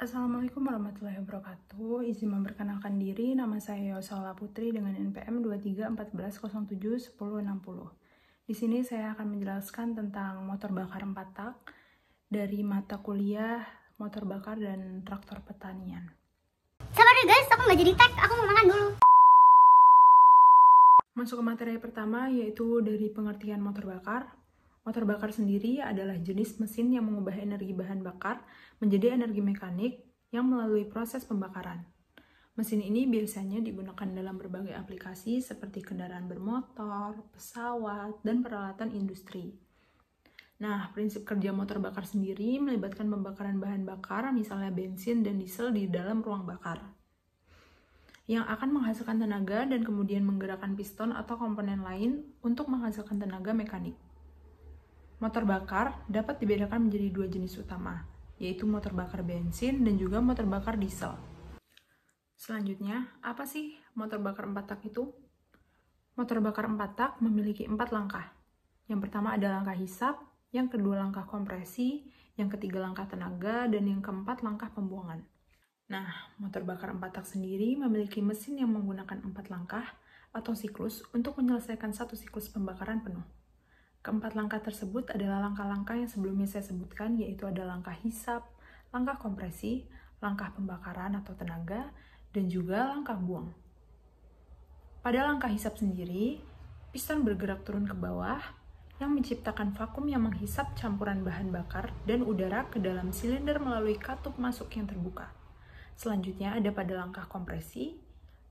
Assalamualaikum warahmatullahi wabarakatuh. Izin memperkenalkan diri, nama saya Yosola Putri dengan NPM 2314071060. Di sini saya akan menjelaskan tentang motor bakar 4 tak dari mata kuliah motor bakar dan traktor pertanian. Sabar deh guys, aku nggak jadi tag, aku mau makan dulu. Masuk ke materi pertama, yaitu dari pengertian motor bakar. Motor bakar sendiri adalah jenis mesin yang mengubah energi bahan bakar menjadi energi mekanik yang melalui proses pembakaran. Mesin ini biasanya digunakan dalam berbagai aplikasi seperti kendaraan bermotor, pesawat, dan peralatan industri. Nah, prinsip kerja motor bakar sendiri melibatkan pembakaran bahan bakar, misalnya bensin dan diesel di dalam ruang bakar, yang akan menghasilkan tenaga dan kemudian menggerakkan piston atau komponen lain untuk menghasilkan tenaga mekanik. Motor bakar dapat dibedakan menjadi dua jenis utama, yaitu motor bakar bensin dan juga motor bakar diesel. Selanjutnya, apa sih motor bakar 4 tak itu? Motor bakar 4 tak memiliki 4 langkah. Yang pertama ada langkah hisap, yang kedua langkah kompresi, yang ketiga langkah tenaga, dan yang keempat langkah pembuangan. Nah, motor bakar 4 tak sendiri memiliki mesin yang menggunakan 4 langkah atau siklus untuk menyelesaikan satu siklus pembakaran penuh. Keempat langkah tersebut adalah langkah-langkah yang sebelumnya saya sebutkan, yaitu ada langkah hisap, langkah kompresi, langkah pembakaran atau tenaga, dan juga langkah buang. Pada langkah hisap sendiri, piston bergerak turun ke bawah yang menciptakan vakum yang menghisap campuran bahan bakar dan udara ke dalam silinder melalui katup masuk yang terbuka. Selanjutnya ada pada langkah kompresi.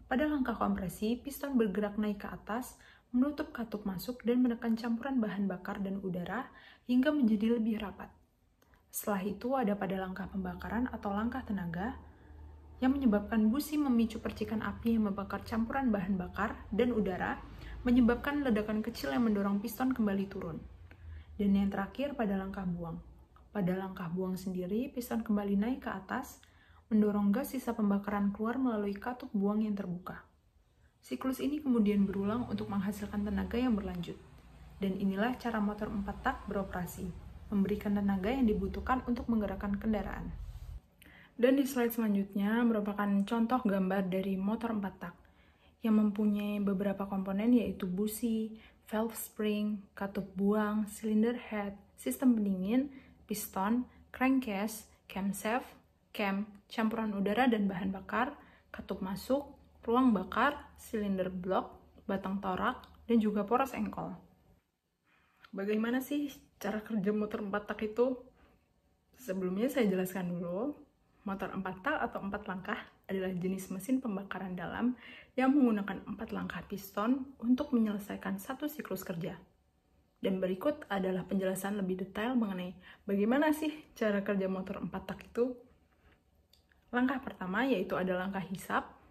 Pada langkah kompresi, piston bergerak naik ke atas, menutup katup masuk dan menekan campuran bahan bakar dan udara hingga menjadi lebih rapat. Setelah itu ada pada langkah pembakaran atau langkah tenaga yang menyebabkan busi memicu percikan api yang membakar campuran bahan bakar dan udara, menyebabkan ledakan kecil yang mendorong piston kembali turun. Dan yang terakhir pada langkah buang. Pada langkah buang sendiri, piston kembali naik ke atas, mendorong gas sisa pembakaran keluar melalui katup buang yang terbuka. Siklus ini kemudian berulang untuk menghasilkan tenaga yang berlanjut. Dan inilah cara motor 4 tak beroperasi, memberikan tenaga yang dibutuhkan untuk menggerakkan kendaraan. Dan di slide selanjutnya merupakan contoh gambar dari motor 4 tak yang mempunyai beberapa komponen, yaitu busi, valve spring, katup buang, silinder head, sistem pendingin, piston, crankcase, camshaft, cam, campuran udara dan bahan bakar, katup masuk, ruang bakar, silinder blok, batang torak, dan juga poros engkol. Bagaimana sih cara kerja motor 4 tak itu? Sebelumnya saya jelaskan dulu. Motor 4 tak atau 4 langkah adalah jenis mesin pembakaran dalam yang menggunakan 4 langkah piston untuk menyelesaikan satu siklus kerja. Dan berikut adalah penjelasan lebih detail mengenai bagaimana sih cara kerja motor 4 tak itu. Langkah pertama yaitu ada langkah hisap.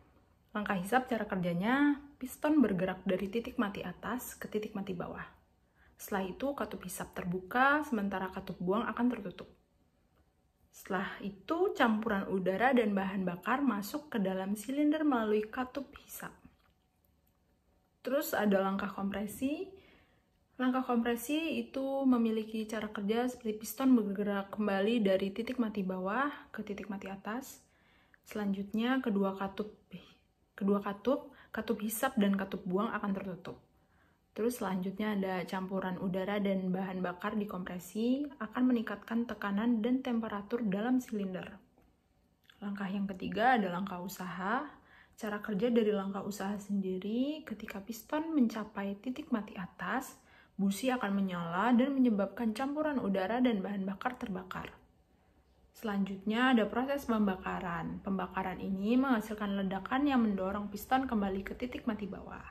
Langkah hisap cara kerjanya, piston bergerak dari titik mati atas ke titik mati bawah. Setelah itu katup hisap terbuka, sementara katup buang akan tertutup. Setelah itu campuran udara dan bahan bakar masuk ke dalam silinder melalui katup hisap. Terus ada langkah kompresi. Langkah kompresi itu memiliki cara kerja seperti piston bergerak kembali dari titik mati bawah ke titik mati atas. Selanjutnya kedua katup hisap dan katup buang akan tertutup. Terus selanjutnya ada campuran udara dan bahan bakar dikompresi akan meningkatkan tekanan dan temperatur dalam silinder. Langkah yang ketiga ada langkah usaha. Cara kerja dari langkah usaha sendiri, ketika piston mencapai titik mati atas, busi akan menyala dan menyebabkan campuran udara dan bahan bakar terbakar. Selanjutnya ada proses pembakaran. Pembakaran ini menghasilkan ledakan yang mendorong piston kembali ke titik mati bawah.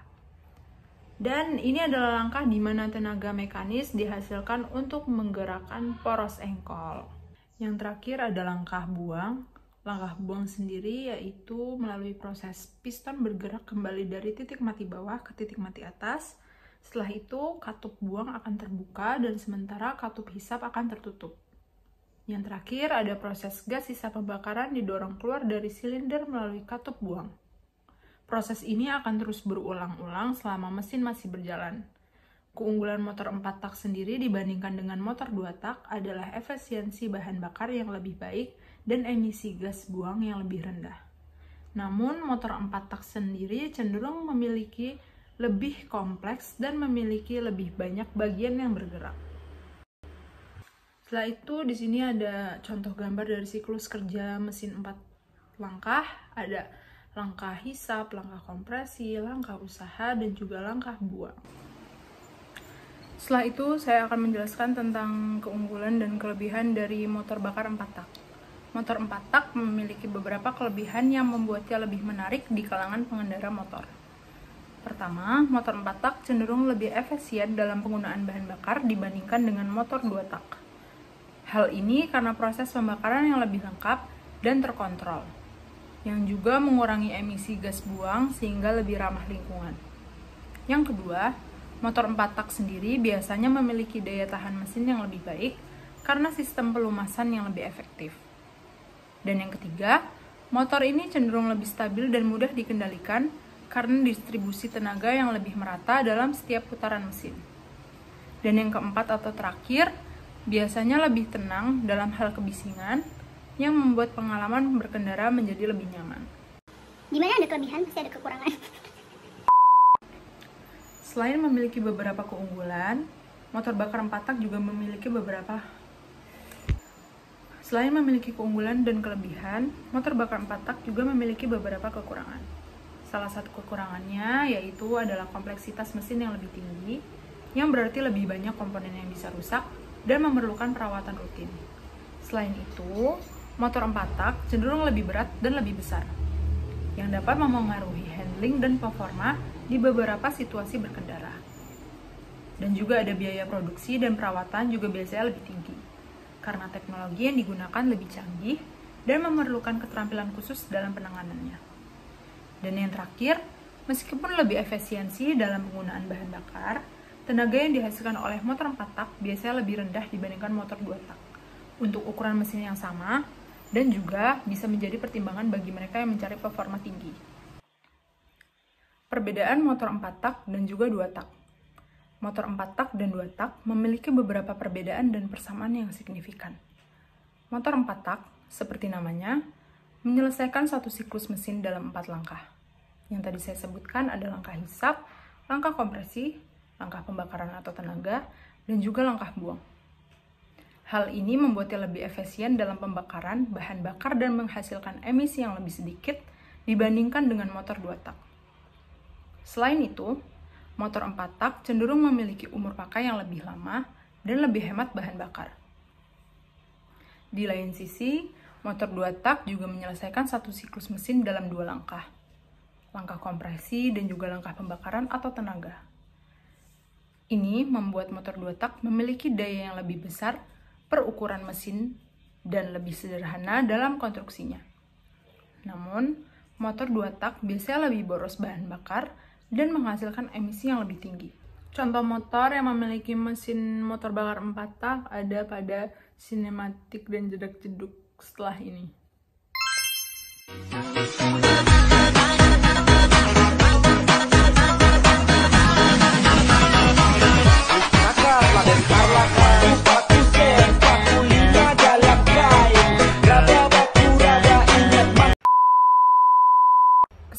Dan ini adalah langkah di mana tenaga mekanis dihasilkan untuk menggerakkan poros engkol. Yang terakhir ada langkah buang. Langkah buang sendiri yaitu melalui proses piston bergerak kembali dari titik mati bawah ke titik mati atas. Setelah itu katup buang akan terbuka dan sementara katup hisap akan tertutup. Yang terakhir ada proses gas sisa pembakaran didorong keluar dari silinder melalui katup buang. Proses ini akan terus berulang-ulang selama mesin masih berjalan. Keunggulan motor 4 tak sendiri dibandingkan dengan motor 2 tak adalah efisiensi bahan bakar yang lebih baik dan emisi gas buang yang lebih rendah. Namun, motor 4 tak sendiri cenderung memiliki lebih kompleks dan memiliki lebih banyak bagian yang bergerak. Setelah itu, di sini ada contoh gambar dari siklus kerja mesin 4 langkah. Ada langkah hisap, langkah kompresi, langkah usaha, dan juga langkah buang. Setelah itu, saya akan menjelaskan tentang keunggulan dan kelebihan dari motor bakar 4 tak. Motor 4 tak memiliki beberapa kelebihan yang membuatnya lebih menarik di kalangan pengendara motor. Pertama, motor 4 tak cenderung lebih efisien dalam penggunaan bahan bakar dibandingkan dengan motor 2 tak. Hal ini karena proses pembakaran yang lebih lengkap dan terkontrol, yang juga mengurangi emisi gas buang sehingga lebih ramah lingkungan. Yang kedua, motor 4 tak sendiri biasanya memiliki daya tahan mesin yang lebih baik karena sistem pelumasan yang lebih efektif. Dan yang ketiga, motor ini cenderung lebih stabil dan mudah dikendalikan karena distribusi tenaga yang lebih merata dalam setiap putaran mesin. Dan yang keempat atau terakhir, biasanya lebih tenang dalam hal kebisingan yang membuat pengalaman berkendara menjadi lebih nyaman. Dimana ada kelebihan, pasti ada kekurangan. Selain memiliki beberapa keunggulan, motor bakar 4 tak juga memiliki beberapa. Selain memiliki keunggulan dan kelebihan, motor bakar 4 tak juga memiliki beberapa kekurangan. Salah satu kekurangannya yaitu adalah kompleksitas mesin yang lebih tinggi, yang berarti lebih banyak komponen yang bisa rusak dan memerlukan perawatan rutin. Selain itu, motor 4 tak cenderung lebih berat dan lebih besar, yang dapat mempengaruhi handling dan performa di beberapa situasi berkendara. Dan juga ada biaya produksi dan perawatan juga biasanya lebih tinggi, karena teknologi yang digunakan lebih canggih dan memerlukan keterampilan khusus dalam penanganannya. Dan yang terakhir, meskipun lebih efisiensi dalam penggunaan bahan bakar, tenaga yang dihasilkan oleh motor 4 tak biasanya lebih rendah dibandingkan motor 2 tak untuk ukuran mesin yang sama, dan juga bisa menjadi pertimbangan bagi mereka yang mencari performa tinggi. Perbedaan motor 4 tak dan juga 2 tak. Motor 4 tak dan 2 tak memiliki beberapa perbedaan dan persamaan yang signifikan. Motor 4 tak, seperti namanya, menyelesaikan satu siklus mesin dalam 4 langkah. Yang tadi saya sebutkan ada langkah hisap, langkah kompresi, langkah pembakaran atau tenaga, dan juga langkah buang. Hal ini membuatnya lebih efisien dalam pembakaran bahan bakar dan menghasilkan emisi yang lebih sedikit dibandingkan dengan motor 2 tak. Selain itu, motor 4 tak cenderung memiliki umur pakai yang lebih lama dan lebih hemat bahan bakar. Di lain sisi, motor 2 tak juga menyelesaikan satu siklus mesin dalam 2 langkah. Langkah kompresi dan juga langkah pembakaran atau tenaga. Ini membuat motor 2 tak memiliki daya yang lebih besar per ukuran mesin dan lebih sederhana dalam konstruksinya. Namun, motor 2 tak biasanya lebih boros bahan bakar dan menghasilkan emisi yang lebih tinggi. Contoh motor yang memiliki mesin motor bakar 4 tak ada pada sinematik dan jedak-jeduk setelah ini.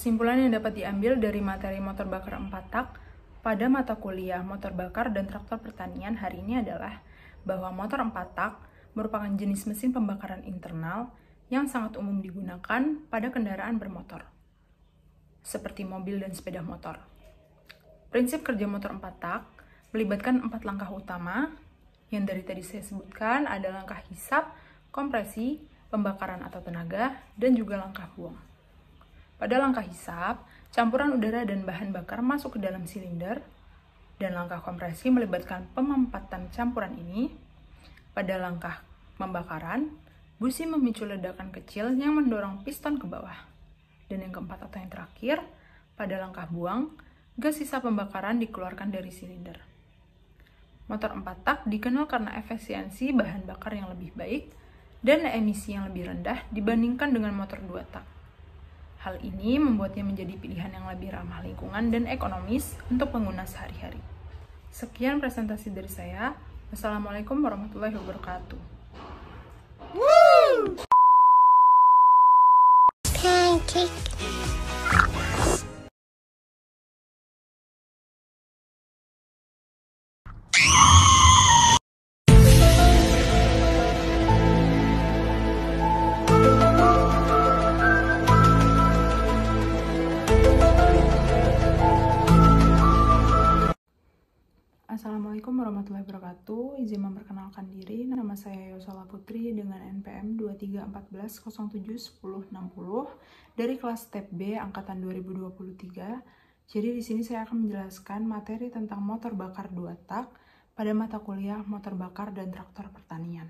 Kesimpulan yang dapat diambil dari materi motor bakar 4 tak pada mata kuliah motor bakar dan traktor pertanian hari ini adalah bahwa motor 4 tak merupakan jenis mesin pembakaran internal yang sangat umum digunakan pada kendaraan bermotor, seperti mobil dan sepeda motor. Prinsip kerja motor 4 tak melibatkan 4 langkah utama yang dari tadi saya sebutkan ada langkah hisap, kompresi, pembakaran atau tenaga, dan juga langkah buang. Pada langkah hisap, campuran udara dan bahan bakar masuk ke dalam silinder, dan langkah kompresi melibatkan pemempatan campuran ini. Pada langkah pembakaran, busi memicu ledakan kecil yang mendorong piston ke bawah. Dan yang keempat atau yang terakhir, pada langkah buang, gas sisa pembakaran dikeluarkan dari silinder. Motor 4 tak dikenal karena efisiensi bahan bakar yang lebih baik dan emisi yang lebih rendah dibandingkan dengan motor 2 tak. Hal ini membuatnya menjadi pilihan yang lebih ramah lingkungan dan ekonomis untuk pengguna sehari-hari. Sekian presentasi dari saya. Wassalamualaikum warahmatullahi wabarakatuh. Pancake. Assalamualaikum warahmatullahi wabarakatuh. Izin memperkenalkan diri, nama saya Yosola Putri dengan NPM 2314071060 dari kelas TEP B angkatan 2023. Jadi di sini saya akan menjelaskan materi tentang motor bakar 2 tak pada mata kuliah motor bakar dan traktor pertanian.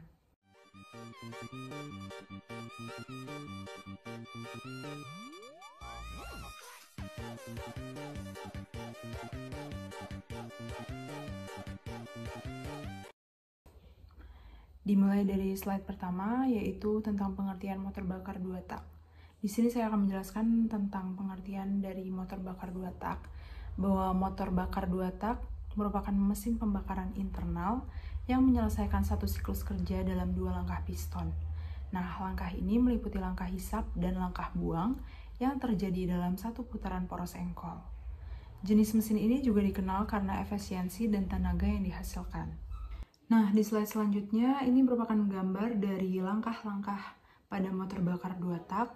Dimulai dari slide pertama, yaitu tentang pengertian motor bakar 2 tak. Di sini saya akan menjelaskan tentang pengertian dari motor bakar 2 tak, bahwa motor bakar 2 tak merupakan mesin pembakaran internal yang menyelesaikan satu siklus kerja dalam 2 langkah piston. Nah, langkah ini meliputi langkah hisap dan langkah buang yang terjadi dalam satu putaran poros engkol. Jenis mesin ini juga dikenal karena efisiensi dan tenaga yang dihasilkan. Nah, di slide selanjutnya, ini merupakan gambar dari langkah-langkah pada motor bakar 2 tak.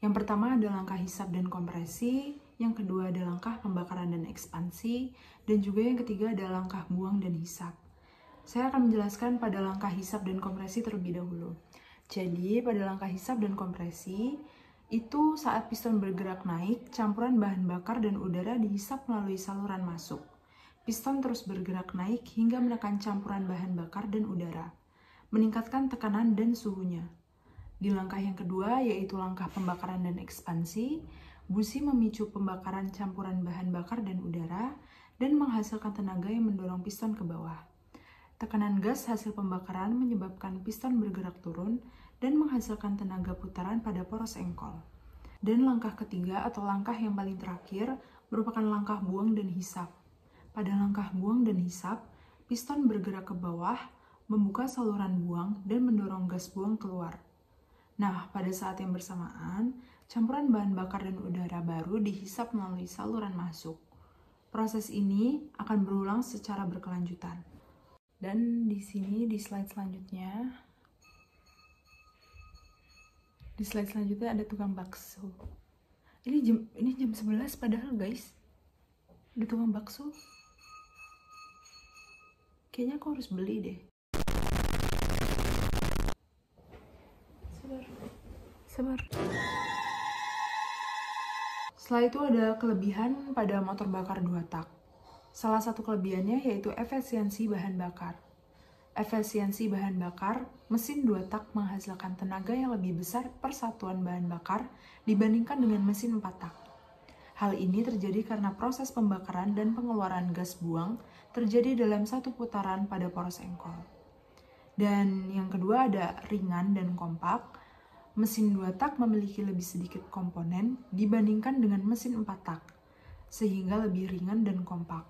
Yang pertama ada langkah hisap dan kompresi, yang kedua ada langkah pembakaran dan ekspansi, dan juga yang ketiga ada langkah buang dan hisap. Saya akan menjelaskan pada langkah hisap dan kompresi terlebih dahulu. Jadi, pada langkah hisap dan kompresi, itu saat piston bergerak naik, campuran bahan bakar dan udara dihisap melalui saluran masuk. Piston terus bergerak naik hingga menekan campuran bahan bakar dan udara, meningkatkan tekanan dan suhunya. Di langkah yang kedua, yaitu langkah pembakaran dan ekspansi, busi memicu pembakaran campuran bahan bakar dan udara, dan menghasilkan tenaga yang mendorong piston ke bawah. Tekanan gas hasil pembakaran menyebabkan piston bergerak turun dan menghasilkan tenaga putaran pada poros engkol. Dan langkah ketiga atau langkah yang paling terakhir merupakan langkah buang dan hisap. Pada langkah buang dan hisap, piston bergerak ke bawah, membuka saluran buang, dan mendorong gas buang keluar. Nah, pada saat yang bersamaan, campuran bahan bakar dan udara baru dihisap melalui saluran masuk. Proses ini akan berulang secara berkelanjutan. Dan di sini, di slide selanjutnya ada tukang bakso. Ini jam 11 padahal guys. Ada tukang bakso. Kayaknya aku harus beli deh. Sabar. Setelah itu ada kelebihan pada motor bakar 2 tak. Salah satu kelebihannya yaitu efisiensi bahan bakar. Efisiensi bahan bakar, mesin 2 tak menghasilkan tenaga yang lebih besar per satuan bahan bakar dibandingkan dengan mesin 4 tak. Hal ini terjadi karena proses pembakaran dan pengeluaran gas buang terjadi dalam satu putaran pada poros engkol. Dan yang kedua ada ringan dan kompak. Mesin 2 tak memiliki lebih sedikit komponen dibandingkan dengan mesin 4 tak, sehingga lebih ringan dan kompak.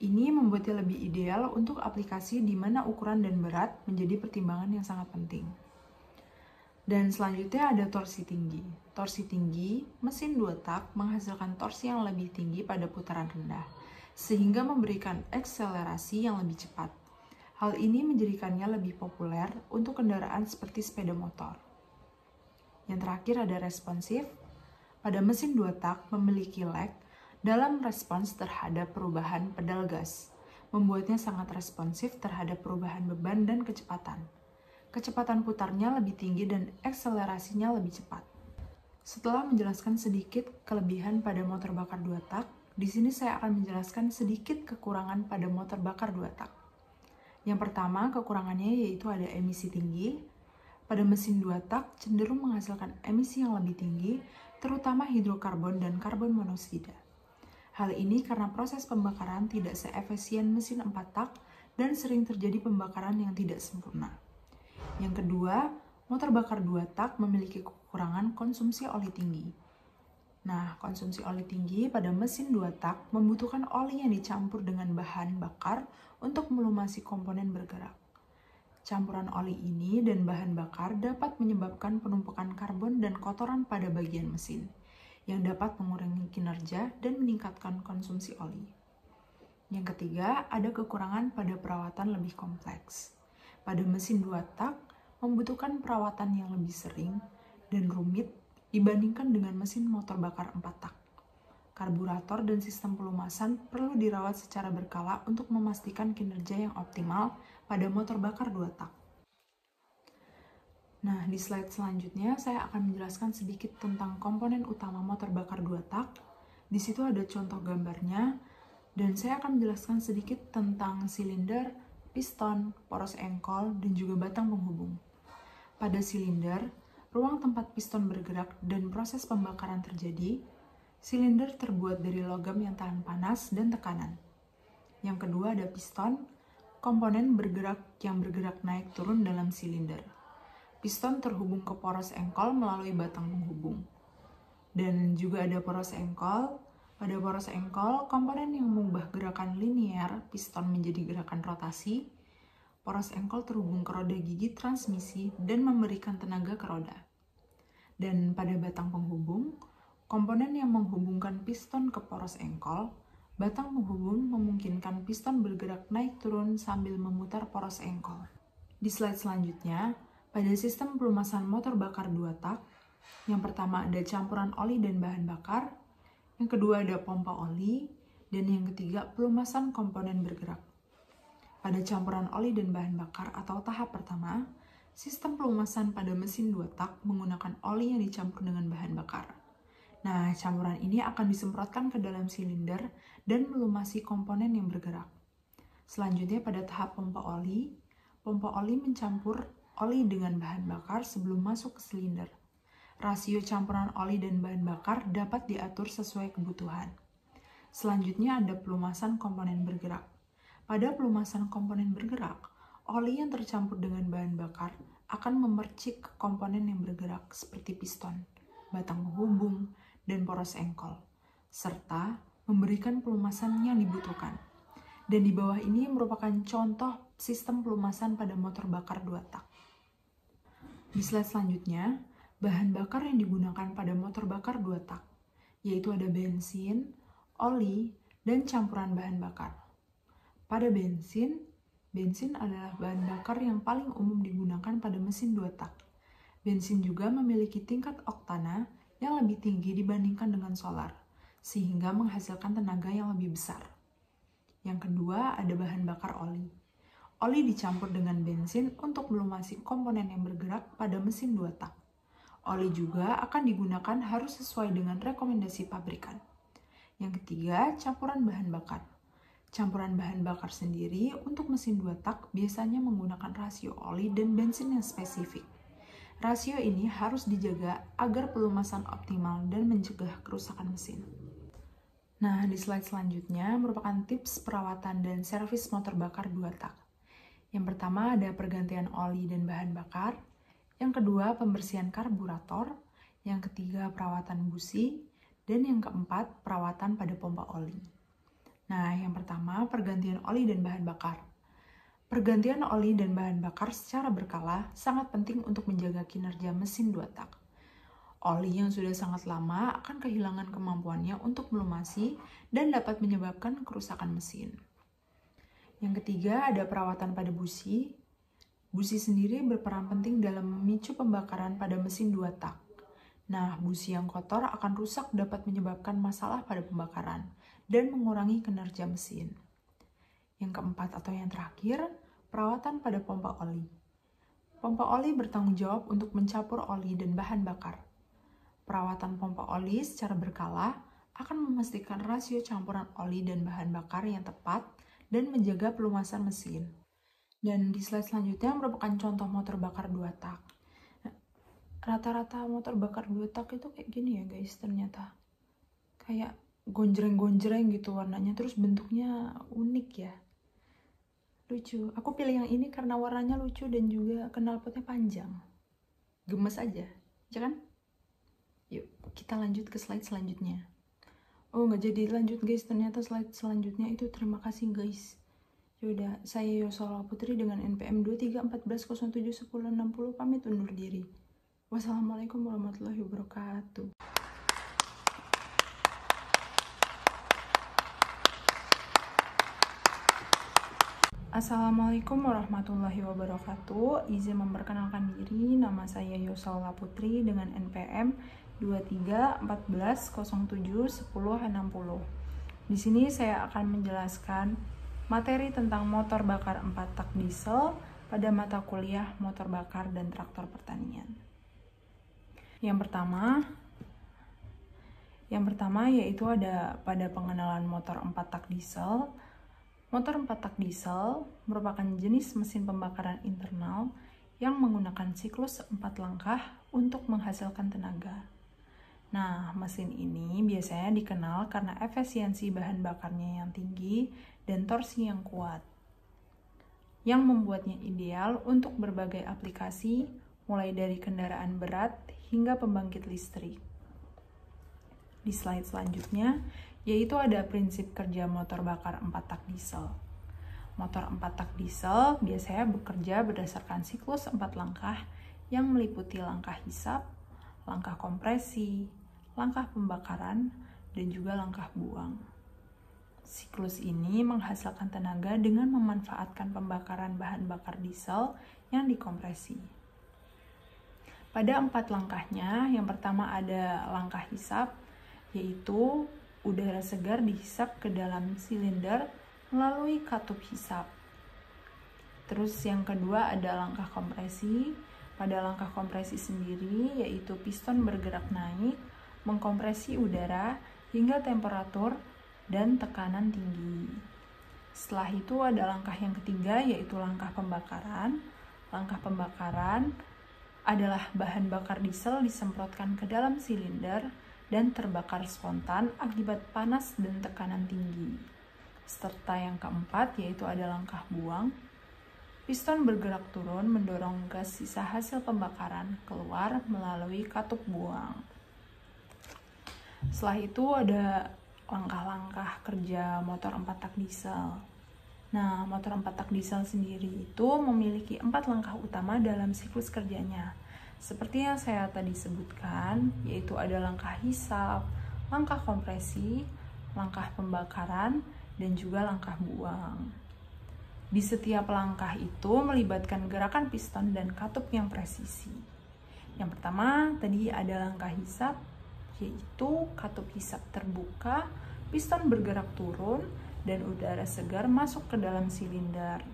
Ini membuatnya lebih ideal untuk aplikasi di mana ukuran dan berat menjadi pertimbangan yang sangat penting. Dan selanjutnya ada torsi tinggi. Torsi tinggi, mesin 2 tak menghasilkan torsi yang lebih tinggi pada putaran rendah, sehingga memberikan akselerasi yang lebih cepat. Hal ini menjadikannya lebih populer untuk kendaraan seperti sepeda motor. Yang terakhir ada responsif. Pada mesin 2 tak memiliki lag dalam respons terhadap perubahan pedal gas, membuatnya sangat responsif terhadap perubahan beban dan kecepatan. Kecepatan putarnya lebih tinggi dan akselerasinya lebih cepat. Setelah menjelaskan sedikit kelebihan pada motor bakar 2 tak, di sini saya akan menjelaskan sedikit kekurangan pada motor bakar 2 tak. Yang pertama, kekurangannya yaitu ada emisi tinggi. Pada mesin 2 tak cenderung menghasilkan emisi yang lebih tinggi, terutama hidrokarbon dan karbon monoksida. Hal ini karena proses pembakaran tidak seefisien mesin 4 tak dan sering terjadi pembakaran yang tidak sempurna. Yang kedua, motor bakar 2 tak memiliki kekurangan konsumsi oli tinggi. Nah, konsumsi oli tinggi pada mesin 2 tak membutuhkan oli yang dicampur dengan bahan bakar untuk melumasi komponen bergerak. Campuran oli ini dan bahan bakar dapat menyebabkan penumpukan karbon dan kotoran pada bagian mesin, yang dapat mengurangi kinerja dan meningkatkan konsumsi oli. Yang ketiga, ada kekurangan pada perawatan lebih kompleks. Pada mesin 2 tak, membutuhkan perawatan yang lebih sering dan rumit dibandingkan dengan mesin motor bakar 4 tak. Karburator dan sistem pelumasan perlu dirawat secara berkala untuk memastikan kinerja yang optimal pada motor bakar 2 tak. Nah, di slide selanjutnya saya akan menjelaskan sedikit tentang komponen utama motor bakar 2 tak. Di situ ada contoh gambarnya, dan saya akan menjelaskan sedikit tentang silinder, piston, poros engkol, dan juga batang penghubung. Pada silinder, ruang tempat piston bergerak dan proses pembakaran terjadi. Silinder terbuat dari logam yang tahan panas dan tekanan. Yang kedua ada piston, komponen bergerak yang bergerak naik turun dalam silinder. Piston terhubung ke poros engkol melalui batang penghubung. Dan juga ada poros engkol. Pada poros engkol, komponen yang mengubah gerakan linear piston menjadi gerakan rotasi. Poros engkol terhubung ke roda gigi transmisi dan memberikan tenaga ke roda. Dan pada batang penghubung, komponen yang menghubungkan piston ke poros engkol, batang penghubung memungkinkan piston bergerak naik turun sambil memutar poros engkol. Di slide selanjutnya, pada sistem pelumasan motor bakar 2 tak, yang pertama ada campuran oli dan bahan bakar, yang kedua ada pompa oli, dan yang ketiga pelumasan komponen bergerak. Pada campuran oli dan bahan bakar atau tahap pertama, sistem pelumasan pada mesin 2 tak menggunakan oli yang dicampur dengan bahan bakar. Nah, campuran ini akan disemprotkan ke dalam silinder dan melumasi komponen yang bergerak. Selanjutnya pada tahap pompa oli mencampur oli dengan bahan bakar sebelum masuk ke silinder. Rasio campuran oli dan bahan bakar dapat diatur sesuai kebutuhan. Selanjutnya ada pelumasan komponen bergerak. Pada pelumasan komponen bergerak, oli yang tercampur dengan bahan bakar akan memercik komponen yang bergerak seperti piston, batang penghubung, dan poros engkol, serta memberikan pelumasan yang dibutuhkan. Dan di bawah ini merupakan contoh sistem pelumasan pada motor bakar 2 tak. Di slide selanjutnya, bahan bakar yang digunakan pada motor bakar 2 tak, yaitu ada bensin, oli, dan campuran bahan bakar. Pada bensin adalah bahan bakar yang paling umum digunakan pada mesin 2 tak. Bensin juga memiliki tingkat oktana yang lebih tinggi dibandingkan dengan solar, sehingga menghasilkan tenaga yang lebih besar. Yang kedua ada bahan bakar oli. Oli dicampur dengan bensin untuk melumasi komponen yang bergerak pada mesin 2 tak. Oli juga akan digunakan harus sesuai dengan rekomendasi pabrikan. Yang ketiga, campuran bahan bakar. Campuran bahan bakar sendiri untuk mesin 2 tak biasanya menggunakan rasio oli dan bensin yang spesifik. Rasio ini harus dijaga agar pelumasan optimal dan mencegah kerusakan mesin. Nah, di slide selanjutnya merupakan tips perawatan dan servis motor bakar 2 tak. Yang pertama ada pergantian oli dan bahan bakar. Yang kedua, pembersihan karburator. Yang ketiga, perawatan busi. Dan yang keempat, perawatan pada pompa oli. Nah, yang pertama, pergantian oli dan bahan bakar. Pergantian oli dan bahan bakar secara berkala sangat penting untuk menjaga kinerja mesin 2 tak. Oli yang sudah sangat lama akan kehilangan kemampuannya untuk melumasi dan dapat menyebabkan kerusakan mesin. Yang ketiga, ada perawatan pada busi. Busi sendiri berperan penting dalam memicu pembakaran pada mesin 2 tak. Nah, busi yang kotor akan rusak dapat menyebabkan masalah pada pembakaran dan mengurangi kinerja mesin. Yang keempat atau yang terakhir, perawatan pada pompa oli. Pompa oli bertanggung jawab untuk mencampur oli dan bahan bakar. Perawatan pompa oli secara berkala akan memastikan rasio campuran oli dan bahan bakar yang tepat dan menjaga pelumasan mesin. Dan di slide selanjutnya merupakan contoh motor bakar 2 tak. Nah, rata-rata motor bakar 2 tak itu kayak gini ya guys, ternyata. Kayak gonjreng-gonjreng gitu warnanya, terus bentuknya unik ya. Lucu. Aku pilih yang ini karena warnanya lucu dan juga knalpotnya panjang. Gemes aja, ya kan? Yuk, kita lanjut ke slide selanjutnya. Oh, nggak jadi lanjut guys, ternyata slide selanjutnya itu terima kasih guys. Yaudah, saya Yosola Putri dengan NPM 2314071060 pamit undur diri. Wassalamualaikum warahmatullahi wabarakatuh. Assalamualaikum warahmatullahi wabarakatuh. Izin memperkenalkan diri, nama saya Yosola Putri dengan NPM 2314071060. Di sini saya akan menjelaskan materi tentang motor bakar 4 tak diesel pada mata kuliah motor bakar dan traktor pertanian. Yang pertama yaitu ada pada pengenalan motor 4 tak diesel. Motor 4 tak diesel merupakan jenis mesin pembakaran internal yang menggunakan siklus 4 langkah untuk menghasilkan tenaga. Nah, mesin ini biasanya dikenal karena efisiensi bahan bakarnya yang tinggi dan torsi yang kuat, yang membuatnya ideal untuk berbagai aplikasi, mulai dari kendaraan berat hingga pembangkit listrik. Di slide selanjutnya, yaitu ada prinsip kerja motor bakar 4 tak diesel. Motor 4 tak diesel biasanya bekerja berdasarkan siklus 4 langkah yang meliputi langkah hisap, langkah kompresi, langkah pembakaran, dan juga langkah buang. Siklus ini menghasilkan tenaga dengan memanfaatkan pembakaran bahan bakar diesel yang dikompresi. Pada 4 langkahnya, yang pertama ada langkah hisap, yaitu udara segar dihisap ke dalam silinder melalui katup hisap. Terus yang kedua ada langkah kompresi. Pada langkah kompresi sendiri, yaitu piston bergerak naik, mengkompresi udara hingga temperatur dan tekanan tinggi. Setelah itu ada langkah yang ketiga, yaitu langkah pembakaran. Langkah pembakaran adalah bahan bakar diesel disemprotkan ke dalam silinder dan terbakar spontan akibat panas dan tekanan tinggi. Serta yang keempat yaitu ada langkah buang. Piston bergerak turun mendorong gas sisa hasil pembakaran keluar melalui katup buang. Setelah itu ada langkah-langkah kerja motor 4 tak diesel. Nah, motor 4 tak diesel sendiri itu memiliki 4 langkah utama dalam siklus kerjanya. Seperti yang saya tadi sebutkan, yaitu ada langkah hisap, langkah kompresi, langkah pembakaran, dan juga langkah buang. Di setiap langkah itu melibatkan gerakan piston dan katup yang presisi. Yang pertama, tadi ada langkah hisap, yaitu katup hisap terbuka, piston bergerak turun, dan udara segar masuk ke dalam silinder.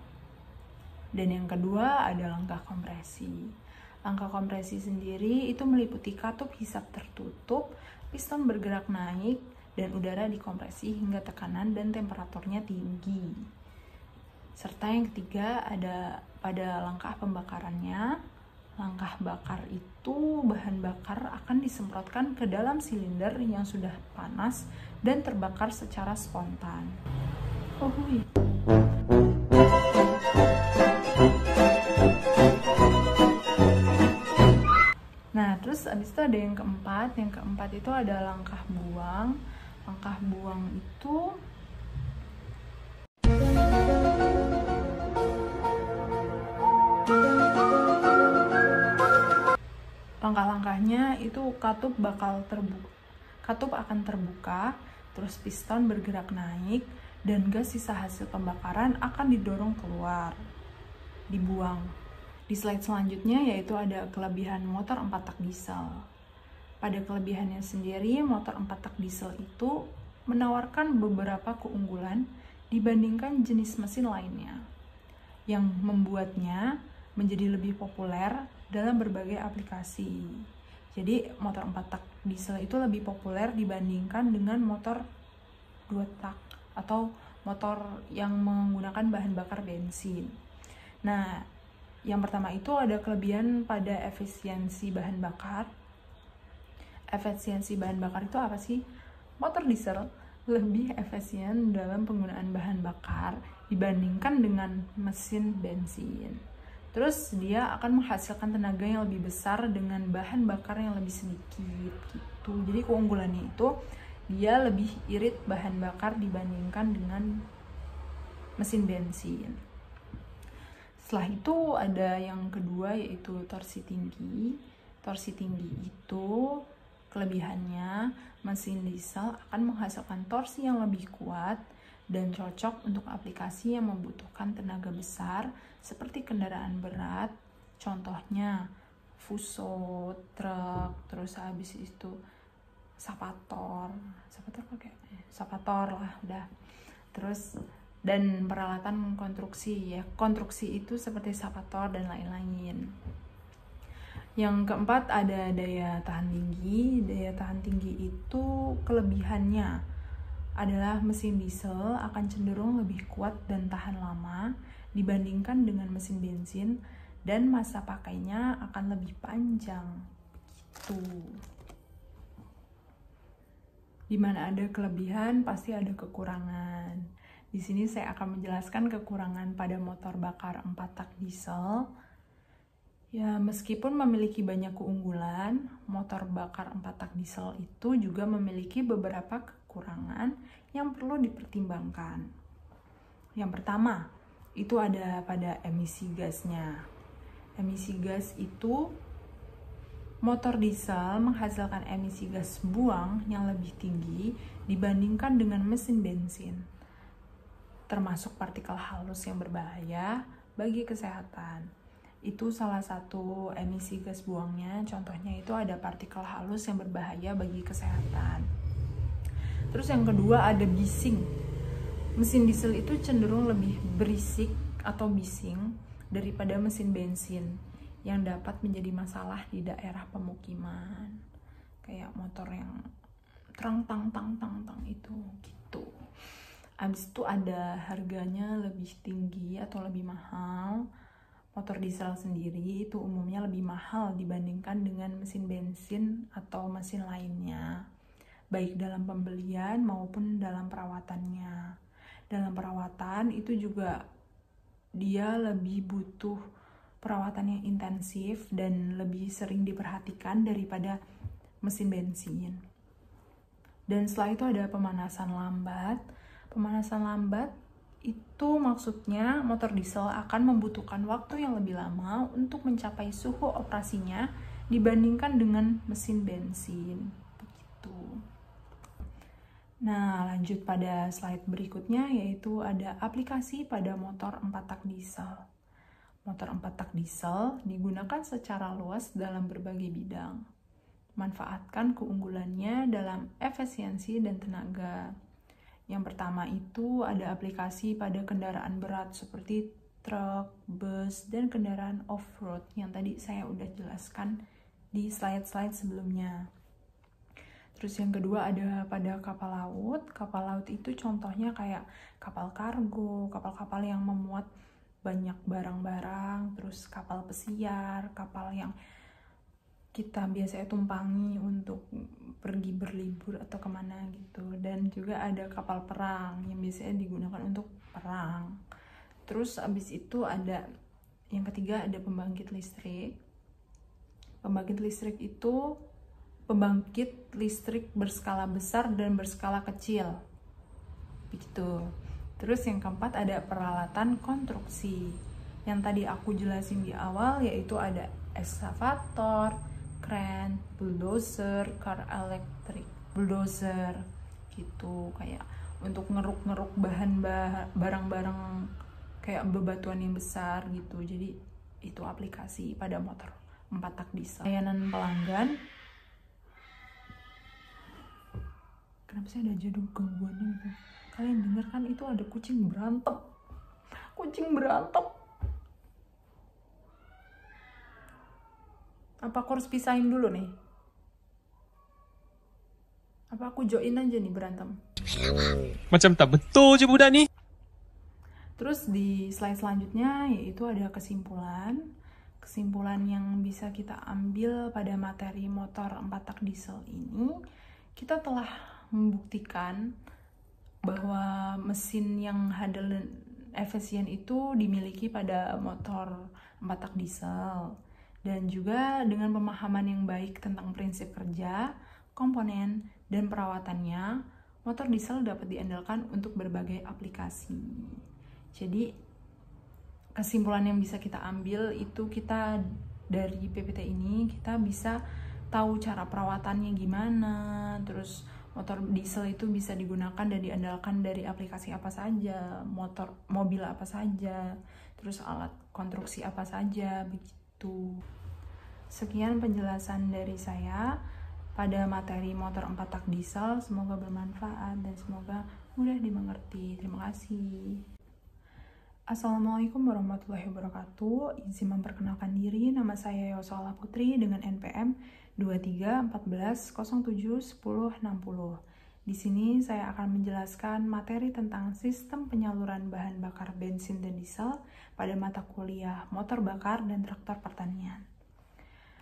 Dan yang kedua ada langkah kompresi. Langkah kompresi sendiri itu meliputi katup hisap tertutup, piston bergerak naik, dan udara dikompresi hingga tekanan dan temperaturnya tinggi. Serta yang ketiga ada pada langkah pembakarannya. Langkah bakar itu bahan bakar akan disemprotkan ke dalam silinder yang sudah panas dan terbakar secara spontan. Nah, terus abis itu ada yang keempat. Yang keempat itu ada langkah buang. Langkah buang itu langkah-langkahnya itu katup akan terbuka, terus piston bergerak naik, dan gas sisa hasil pembakaran akan didorong keluar, dibuang. Di slide selanjutnya yaitu ada kelebihan motor 4 tak diesel. Pada kelebihannya sendiri, motor 4 tak diesel itu menawarkan beberapa keunggulan dibandingkan jenis mesin lainnya, yang membuatnya menjadi lebih populer dalam berbagai aplikasi. Jadi motor 4 tak diesel itu lebih populer dibandingkan dengan motor 2 tak atau motor yang menggunakan bahan bakar bensin. Nah, yang pertama itu ada kelebihan pada efisiensi bahan bakar. Efisiensi bahan bakar itu apa sih? Motor diesel lebih efisien dalam penggunaan bahan bakar dibandingkan dengan mesin bensin. Terus dia akan menghasilkan tenaga yang lebih besar dengan bahan bakar yang lebih sedikit gitu. Jadi keunggulannya itu dia lebih irit bahan bakar dibandingkan dengan mesin bensin. Setelah itu ada yang kedua yaitu torsi tinggi. Torsi tinggi itu kelebihannya mesin diesel akan menghasilkan torsi yang lebih kuat dan cocok untuk aplikasi yang membutuhkan tenaga besar seperti kendaraan berat, contohnya fuso, truk, terus habis itu sapator lah udah. Terus dan peralatan konstruksi ya, konstruksi itu seperti sapator dan lain-lain. Yang keempat ada daya tahan tinggi. Daya tahan tinggi itu kelebihannya adalah mesin diesel akan cenderung lebih kuat dan tahan lama dibandingkan dengan mesin bensin dan masa pakainya akan lebih panjang. Begitu. Dimana ada kelebihan pasti ada kekurangan. Di sini saya akan menjelaskan kekurangan pada motor bakar 4 tak diesel. Ya, meskipun memiliki banyak keunggulan, motor bakar 4 tak diesel itu juga memiliki beberapa kekurangan yang perlu dipertimbangkan. Yang pertama, itu ada pada emisi gasnya. Emisi gas itu motor diesel menghasilkan emisi gas buang yang lebih tinggi dibandingkan dengan mesin bensin, termasuk partikel halus yang berbahaya bagi kesehatan. Itu salah satu emisi gas buangnya, contohnya itu ada partikel halus yang berbahaya bagi kesehatan. Terus yang kedua ada bising. Mesin diesel itu cenderung lebih berisik atau bising daripada mesin bensin yang dapat menjadi masalah di daerah pemukiman. Kayak motor yang terang tang itu gitu. Habis itu ada harganya lebih tinggi atau lebih mahal. Motor diesel sendiri itu umumnya lebih mahal dibandingkan dengan mesin bensin atau mesin lainnya, baik dalam pembelian maupun dalam perawatannya. Dalam perawatan itu juga dia lebih butuh perawatan yang intensif dan lebih sering diperhatikan daripada mesin bensin. Dan setelah itu ada pemanasan lambat. Pemanasan lambat itu maksudnya motor diesel akan membutuhkan waktu yang lebih lama untuk mencapai suhu operasinya dibandingkan dengan mesin bensin. Begitu. Nah, lanjut pada slide berikutnya yaitu ada aplikasi pada motor 4 tak diesel. Motor 4 tak diesel digunakan secara luas dalam berbagai bidang. Manfaatkan keunggulannya dalam efisiensi dan tenaga. Yang pertama itu ada aplikasi pada kendaraan berat seperti truk, bus, dan kendaraan off-road yang tadi saya udah jelaskan di slide-slide sebelumnya. Terus yang kedua ada pada kapal laut. Kapal laut itu contohnya kayak kapal kargo, kapal-kapal yang memuat banyak barang-barang, terus kapal pesiar, kapal yang kita biasanya tumpangi untuk pergi berlibur atau kemana gitu. Dan juga ada kapal perang yang biasanya digunakan untuk perang. Terus abis itu ada yang ketiga ada pembangkit listrik. Pembangkit listrik itu pembangkit listrik berskala besar dan berskala kecil. Begitu. Terus yang keempat ada peralatan konstruksi. Yang tadi aku jelasin di awal yaitu ada ekskavator, kren, bulldozer, car elektrik, bulldozer gitu, kayak untuk ngeruk-ngeruk barang-barang kayak bebatuan yang besar gitu. Jadi itu aplikasi pada motor 4 tak diesel. Layanan pelanggan. Kenapa sih ada jadul gangguannya gitu? Kalian dengar kan itu ada kucing berantem. Kucing berantem. Apa aku harus pisahin dulu nih? Apa aku join aja nih berantem? Macam tak betul je budak ni. Terus di slide selanjutnya yaitu ada kesimpulan. Kesimpulan yang bisa kita ambil pada materi motor 4 tak diesel ini, kita telah membuktikan bahwa mesin yang handal dan efisien itu dimiliki pada motor 4 tak diesel. Dan juga dengan pemahaman yang baik tentang prinsip kerja, komponen, dan perawatannya, motor diesel dapat diandalkan untuk berbagai aplikasi. Jadi, kesimpulan yang bisa kita ambil itu kita dari PPT ini, kita bisa tahu cara perawatannya gimana, terus motor diesel itu bisa digunakan dan diandalkan dari aplikasi apa saja, mobil apa saja, terus alat konstruksi apa saja, begitu. Sekian penjelasan dari saya pada materi motor 4 tak diesel. Semoga bermanfaat dan semoga mudah dimengerti. Terima kasih. Assalamualaikum warahmatullahi wabarakatuh. Izin memperkenalkan diri, nama saya Yosola Putri dengan NPM 2314071060. Di sini saya akan menjelaskan materi tentang sistem penyaluran bahan bakar bensin dan diesel pada mata kuliah motor bakar dan traktor pertanian.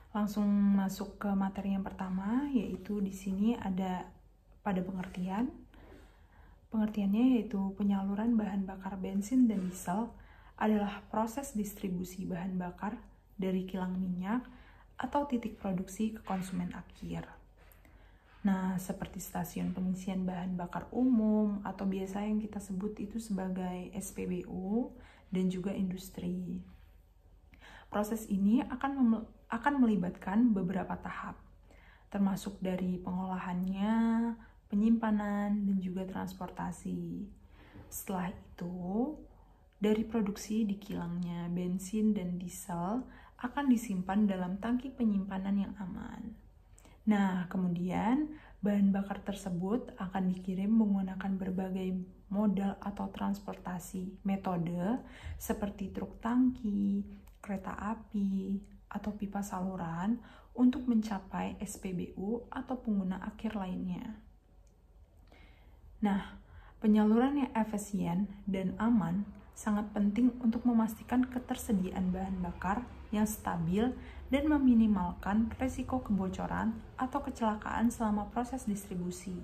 Langsung masuk ke materi yang pertama, yaitu di sini ada pada pengertian. Pengertiannya yaitu penyaluran bahan bakar bensin dan diesel adalah proses distribusi bahan bakar dari kilang minyak atau titik produksi ke konsumen akhir. Nah, seperti stasiun pengisian bahan bakar umum atau biasa yang kita sebut itu sebagai SPBU dan juga industri. Proses ini akan melibatkan beberapa tahap, termasuk dari pengolahannya, penyimpanan, dan juga transportasi. Setelah itu, dari produksi di kilangnya, bensin dan diesel akan disimpan dalam tangki penyimpanan yang aman. Nah, kemudian bahan bakar tersebut akan dikirim menggunakan berbagai modal atau transportasi metode seperti truk tangki, kereta api, atau pipa saluran untuk mencapai SPBU atau pengguna akhir lainnya. Nah, penyaluran yang efisien dan aman sangat penting untuk memastikan ketersediaan bahan bakar yang stabil dan meminimalkan risiko kebocoran atau kecelakaan selama proses distribusi.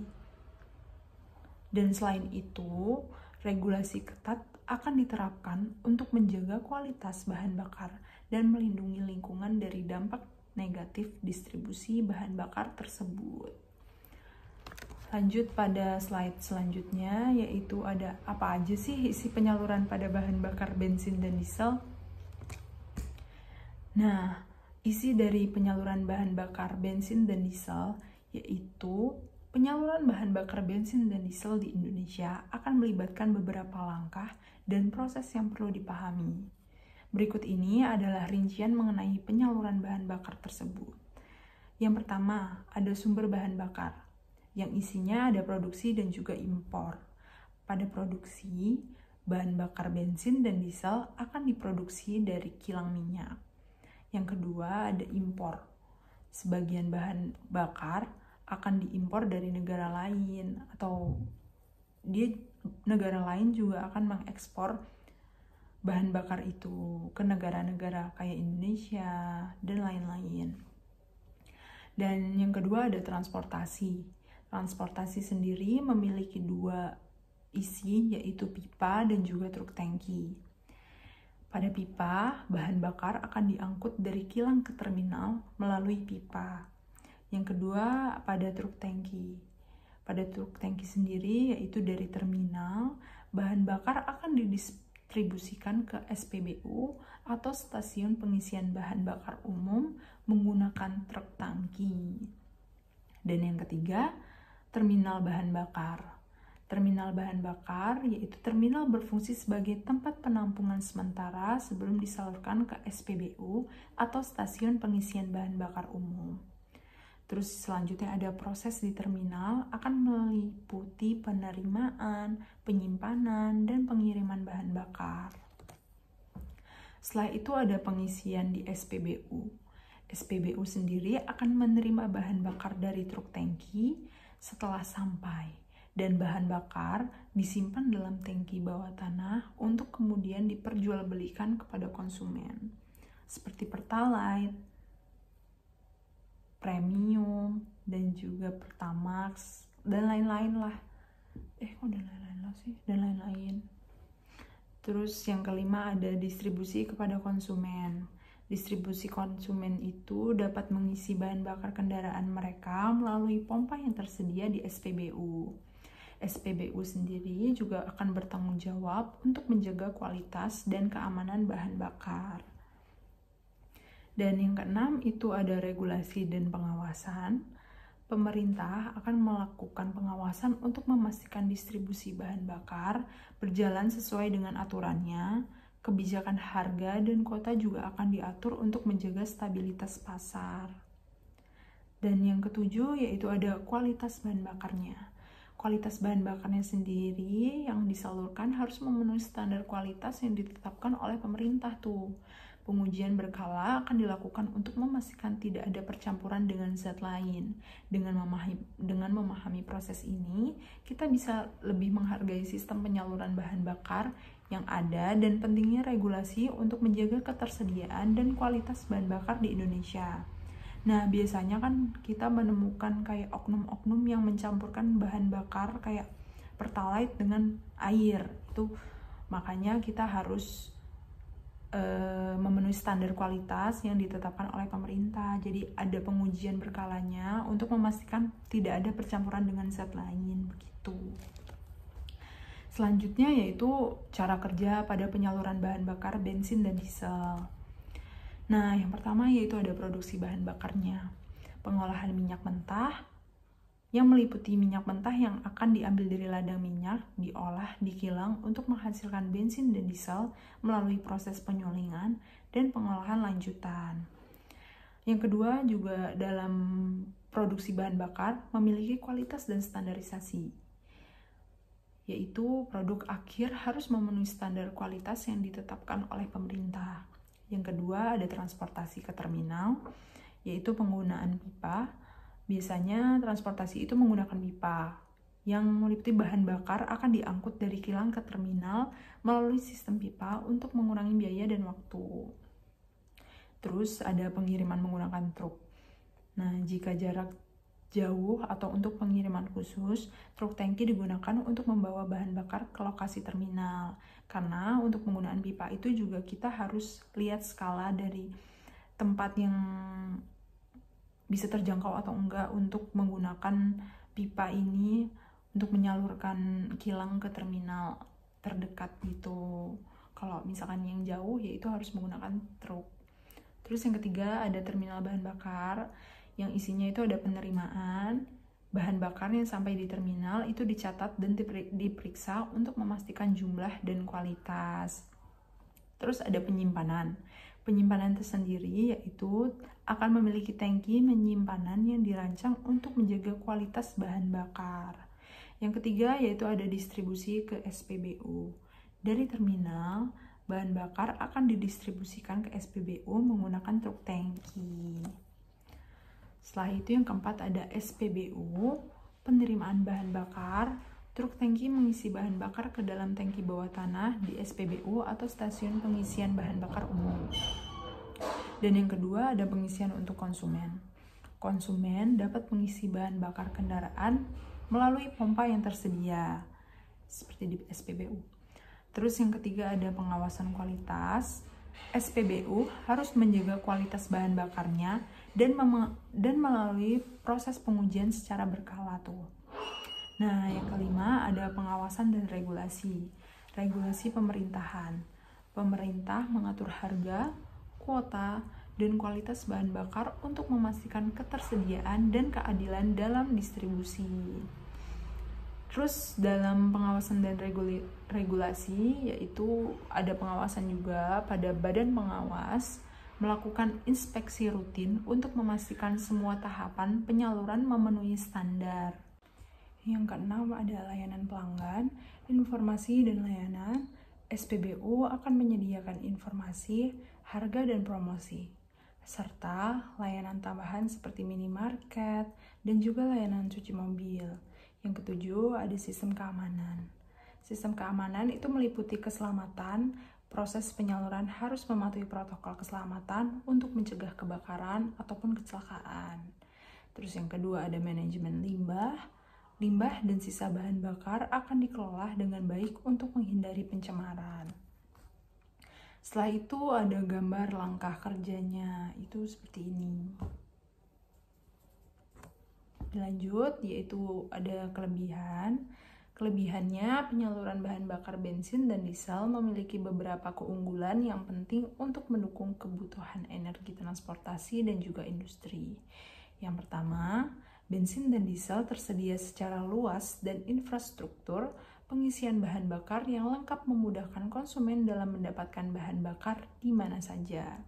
Dan selain itu, regulasi ketat akan diterapkan untuk menjaga kualitas bahan bakar dan melindungi lingkungan dari dampak negatif distribusi bahan bakar tersebut. Lanjut pada slide selanjutnya, yaitu ada apa aja sih isi penyaluran pada bahan bakar bensin dan diesel. Nah, isi dari penyaluran bahan bakar bensin dan diesel yaitu penyaluran bahan bakar bensin dan diesel di Indonesia akan melibatkan beberapa langkah dan proses yang perlu dipahami. Berikut ini adalah rincian mengenai penyaluran bahan bakar tersebut. Yang pertama, ada sumber bahan bakar, yang isinya ada produksi dan juga impor. Pada produksi, bahan bakar bensin dan diesel akan diproduksi dari kilang minyak. Yang kedua, ada impor. Sebagian bahan bakar akan diimpor dari negara lain atau negara lain juga akan mengekspor bahan bakar itu ke negara-negara kayak Indonesia dan lain-lain. Dan yang kedua ada transportasi. Transportasi sendiri memiliki dua isi, yaitu pipa dan juga truk tangki. Pada pipa, bahan bakar akan diangkut dari kilang ke terminal melalui pipa. Yang kedua, pada truk tangki. Pada truk tangki sendiri, yaitu dari terminal, bahan bakar akan didistribusikan ke SPBU atau stasiun pengisian bahan bakar umum menggunakan truk tangki. Dan yang ketiga, terminal bahan bakar. Terminal bahan bakar yaitu terminal berfungsi sebagai tempat penampungan sementara sebelum disalurkan ke SPBU atau stasiun pengisian bahan bakar umum. Terus selanjutnya ada proses di terminal akan meliputi penerimaan, penyimpanan, dan pengiriman bahan bakar. Setelah itu ada pengisian di SPBU. SPBU sendiri akan menerima bahan bakar dari truk tangki setelah sampai. Dan bahan bakar disimpan dalam tangki bawah tanah untuk kemudian diperjualbelikan kepada konsumen, seperti Pertalite, Premium, dan juga Pertamax, dan lain-lain lah. Dan lain-lain. Terus yang kelima ada distribusi kepada konsumen. Distribusi konsumen itu dapat mengisi bahan bakar kendaraan mereka melalui pompa yang tersedia di SPBU. SPBU sendiri juga akan bertanggung jawab untuk menjaga kualitas dan keamanan bahan bakar. Dan yang keenam itu ada regulasi dan pengawasan. Pemerintah akan melakukan pengawasan untuk memastikan distribusi bahan bakar berjalan sesuai dengan aturannya. Kebijakan harga dan kuota juga akan diatur untuk menjaga stabilitas pasar. Dan yang ketujuh yaitu ada kualitas bahan bakarnya. Kualitas bahan bakarnya sendiri yang disalurkan harus memenuhi standar kualitas yang ditetapkan oleh pemerintah tuh. Pengujian berkala akan dilakukan untuk memastikan tidak ada percampuran dengan zat lain. Dengan memahami proses ini, kita bisa lebih menghargai sistem penyaluran bahan bakar yang ada dan pentingnya regulasi untuk menjaga ketersediaan dan kualitas bahan bakar di Indonesia. Nah, biasanya kan kita menemukan kayak oknum-oknum yang mencampurkan bahan bakar kayak pertalite dengan air. Itu makanya kita harus memenuhi standar kualitas yang ditetapkan oleh pemerintah. Jadi ada pengujian berkalanya untuk memastikan tidak ada percampuran dengan zat lain begitu. Selanjutnya yaitu cara kerja pada penyaluran bahan bakar bensin dan diesel. Nah, yang pertama yaitu ada produksi bahan bakarnya. Pengolahan minyak mentah yang meliputi minyak mentah yang akan diambil dari ladang minyak, diolah, dikilang untuk menghasilkan bensin dan diesel melalui proses penyulingan dan pengolahan lanjutan. Yang kedua juga dalam produksi bahan bakar memiliki kualitas dan standarisasi, yaitu produk akhir harus memenuhi standar kualitas yang ditetapkan oleh pemerintah. Yang kedua ada transportasi ke terminal, yaitu penggunaan pipa. Biasanya transportasi itu menggunakan pipa yang meliputi bahan bakar akan diangkut dari kilang ke terminal melalui sistem pipa untuk mengurangi biaya dan waktu. Terus ada pengiriman menggunakan truk. Nah, jika jarak jauh atau untuk pengiriman khusus, truk tangki digunakan untuk membawa bahan bakar ke lokasi terminal. Karena untuk penggunaan pipa itu juga kita harus lihat skala dari tempat yang bisa terjangkau atau enggak untuk menggunakan pipa ini untuk menyalurkan kilang ke terminal terdekat gitu. Kalau misalkan yang jauh yaitu harus menggunakan truk. Terus yang ketiga ada terminal bahan bakar yang isinya itu ada penerimaan bahan bakar yang sampai di terminal itu dicatat dan diperiksa untuk memastikan jumlah dan kualitas. Terus ada penyimpanan. Penyimpanan tersendiri yaitu akan memiliki tangki penyimpanan yang dirancang untuk menjaga kualitas bahan bakar. Yang ketiga yaitu ada distribusi ke SPBU. Dari terminal, bahan bakar akan didistribusikan ke SPBU menggunakan truk tangki. Setelah itu yang keempat ada SPBU, penerimaan bahan bakar. Truk tangki mengisi bahan bakar ke dalam tangki bawah tanah di SPBU atau stasiun pengisian bahan bakar umum. Dan yang kedua ada pengisian untuk konsumen. Konsumen dapat mengisi bahan bakar kendaraan melalui pompa yang tersedia, seperti di SPBU. Terus yang ketiga ada pengawasan kualitas. SPBU harus menjaga kualitas bahan bakarnya dan melalui proses pengujian secara berkala tuh. Nah, yang kelima ada pengawasan dan regulasi. Regulasi pemerintahan. Pemerintah mengatur harga, kuota, dan kualitas bahan bakar untuk memastikan ketersediaan dan keadilan dalam distribusi. Terus dalam pengawasan dan regulasi yaitu ada pengawasan juga pada badan pengawas melakukan inspeksi rutin untuk memastikan semua tahapan penyaluran memenuhi standar. Yang keenam ada layanan pelanggan, informasi dan layanan. SPBU akan menyediakan informasi, harga dan promosi, serta layanan tambahan seperti minimarket dan juga layanan cuci mobil. Yang ketujuh ada sistem keamanan. Sistem keamanan itu meliputi keselamatan. Proses penyaluran harus mematuhi protokol keselamatan untuk mencegah kebakaran ataupun kecelakaan. Terus yang kedua ada manajemen limbah. Limbah dan sisa bahan bakar akan dikelola dengan baik untuk menghindari pencemaran. Setelah itu ada gambar langkah kerjanya, itu seperti ini. Dilanjut, yaitu ada kelebihan. Kelebihannya, penyaluran bahan bakar bensin dan diesel memiliki beberapa keunggulan yang penting untuk mendukung kebutuhan energi transportasi dan juga industri. Yang pertama, bensin dan diesel tersedia secara luas dan infrastruktur pengisian bahan bakar yang lengkap memudahkan konsumen dalam mendapatkan bahan bakar di mana saja.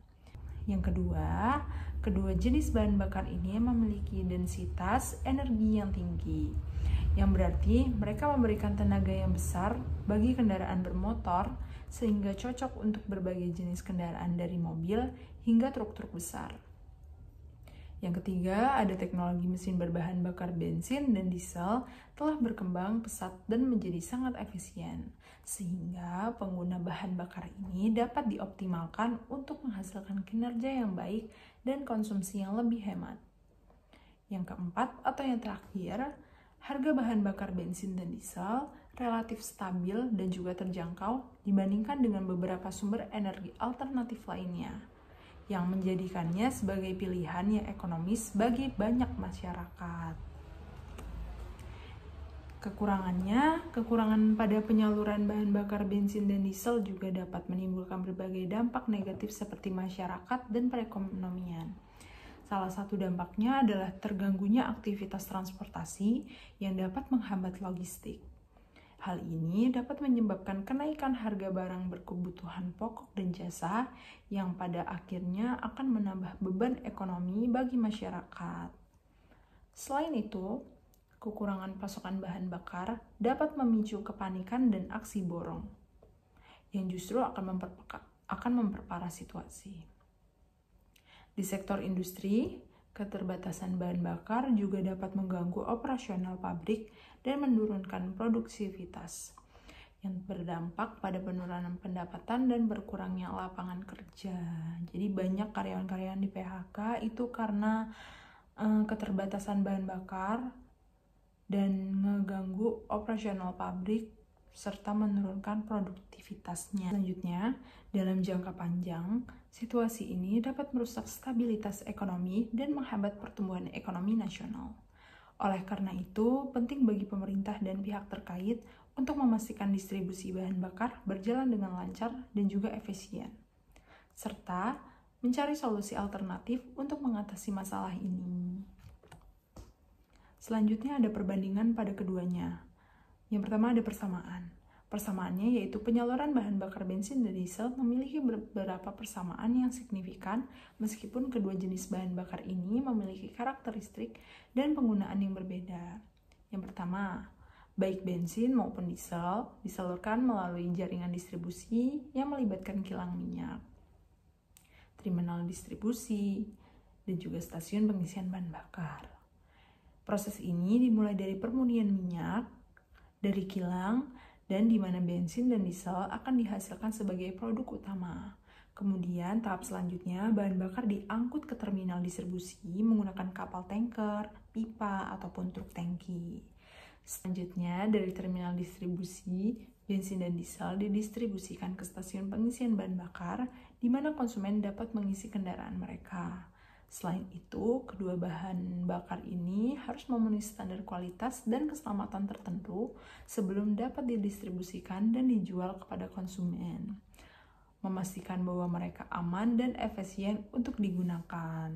Yang kedua, kedua jenis bahan bakar ini memiliki densitas energi yang tinggi, yang berarti mereka memberikan tenaga yang besar bagi kendaraan bermotor sehingga cocok untuk berbagai jenis kendaraan dari mobil hingga truk-truk besar. Yang ketiga, ada teknologi mesin berbahan bakar bensin dan diesel telah berkembang pesat dan menjadi sangat efisien, sehingga pengguna bahan bakar ini dapat dioptimalkan untuk menghasilkan kinerja yang baik dan konsumsi yang lebih hemat. Yang keempat, atau yang terakhir, harga bahan bakar bensin dan diesel relatif stabil dan juga terjangkau dibandingkan dengan beberapa sumber energi alternatif lainnya, yang menjadikannya sebagai pilihan yang ekonomis bagi banyak masyarakat. Kekurangan pada penyaluran bahan bakar bensin dan diesel juga dapat menimbulkan berbagai dampak negatif seperti masyarakat dan perekonomian. Salah satu dampaknya adalah terganggunya aktivitas transportasi yang dapat menghambat logistik. Hal ini dapat menyebabkan kenaikan harga barang berkebutuhan pokok dan jasa yang pada akhirnya akan menambah beban ekonomi bagi masyarakat. Selain itu, kekurangan pasokan bahan bakar dapat memicu kepanikan dan aksi borong, yang justru akan memperparah situasi. Di sektor industri, keterbatasan bahan bakar juga dapat mengganggu operasional pabrik dan menurunkan produktivitas, yang berdampak pada penurunan pendapatan dan berkurangnya lapangan kerja. Jadi banyak karyawan-karyawan di PHK itu karena keterbatasan bahan bakar dan mengganggu operasional pabrik serta menurunkan produktivitasnya. Selanjutnya, dalam jangka panjang, situasi ini dapat merusak stabilitas ekonomi dan menghambat pertumbuhan ekonomi nasional. Oleh karena itu, penting bagi pemerintah dan pihak terkait untuk memastikan distribusi bahan bakar berjalan dengan lancar dan juga efisien, serta mencari solusi alternatif untuk mengatasi masalah ini. Selanjutnya ada perbandingan pada keduanya. Yang pertama ada persamaan. Persamaannya yaitu penyaluran bahan bakar bensin dan diesel memiliki beberapa persamaan yang signifikan meskipun kedua jenis bahan bakar ini memiliki karakteristik dan penggunaan yang berbeda. Yang pertama, baik bensin maupun diesel disalurkan melalui jaringan distribusi yang melibatkan kilang minyak, terminal distribusi, dan juga stasiun pengisian bahan bakar. Proses ini dimulai dari permurnian minyak dari kilang dan di mana bensin dan diesel akan dihasilkan sebagai produk utama. Kemudian tahap selanjutnya bahan bakar diangkut ke terminal distribusi menggunakan kapal tanker, pipa, ataupun truk tangki. Selanjutnya dari terminal distribusi, bensin dan diesel didistribusikan ke stasiun pengisian bahan bakar di mana konsumen dapat mengisi kendaraan mereka. Selain itu, kedua bahan bakar ini harus memenuhi standar kualitas dan keselamatan tertentu sebelum dapat didistribusikan dan dijual kepada konsumen, memastikan bahwa mereka aman dan efisien untuk digunakan.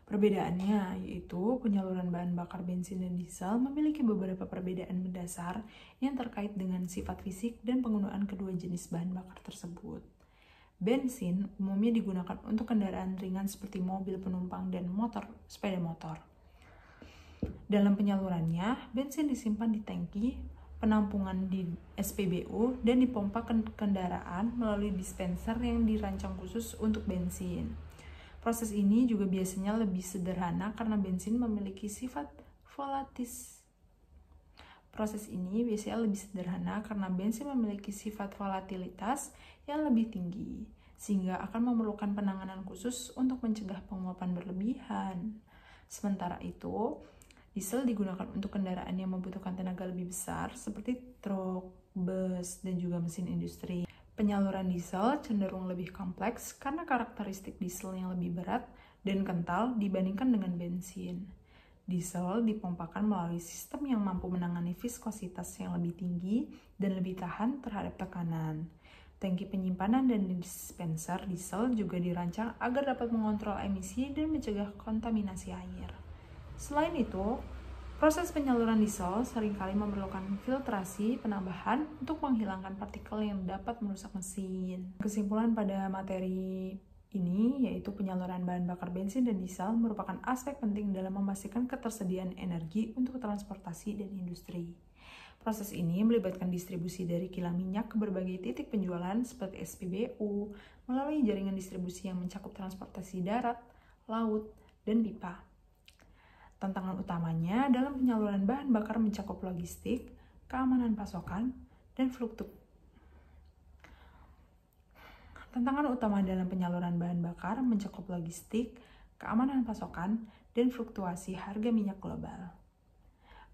Perbedaannya yaitu penyaluran bahan bakar bensin dan diesel memiliki beberapa perbedaan mendasar yang terkait dengan sifat fisik dan penggunaan kedua jenis bahan bakar tersebut. Bensin umumnya digunakan untuk kendaraan ringan seperti mobil penumpang dan sepeda motor. Dalam penyalurannya, bensin disimpan di tangki, penampungan di SPBU, dan dipompa ke kendaraan melalui dispenser yang dirancang khusus untuk bensin. Proses ini juga biasanya lebih sederhana karena bensin memiliki sifat volatilitas yang lebih tinggi, sehingga akan memerlukan penanganan khusus untuk mencegah penguapan berlebihan. Sementara itu, diesel digunakan untuk kendaraan yang membutuhkan tenaga lebih besar seperti truk, bus, dan juga mesin industri. Penyaluran diesel cenderung lebih kompleks karena karakteristik diesel yang lebih berat dan kental dibandingkan dengan bensin. Diesel dipompakan melalui sistem yang mampu menangani viskositas yang lebih tinggi dan lebih tahan terhadap tekanan. Tangki penyimpanan dan dispenser diesel juga dirancang agar dapat mengontrol emisi dan mencegah kontaminasi air. Selain itu, proses penyaluran diesel seringkali memerlukan filtrasi penambahan untuk menghilangkan partikel yang dapat merusak mesin. Kesimpulan pada materi ini yaitu penyaluran bahan bakar bensin dan diesel merupakan aspek penting dalam memastikan ketersediaan energi untuk transportasi dan industri. Proses ini melibatkan distribusi dari kilang minyak ke berbagai titik penjualan seperti SPBU melalui jaringan distribusi yang mencakup transportasi darat, laut, dan pipa. Tantangan utamanya dalam penyaluran bahan bakar mencakup logistik, keamanan pasokan, dan fluktuasi. Tantangan utama dalam penyaluran bahan bakar mencakup logistik, keamanan pasokan, dan fluktuasi harga minyak global.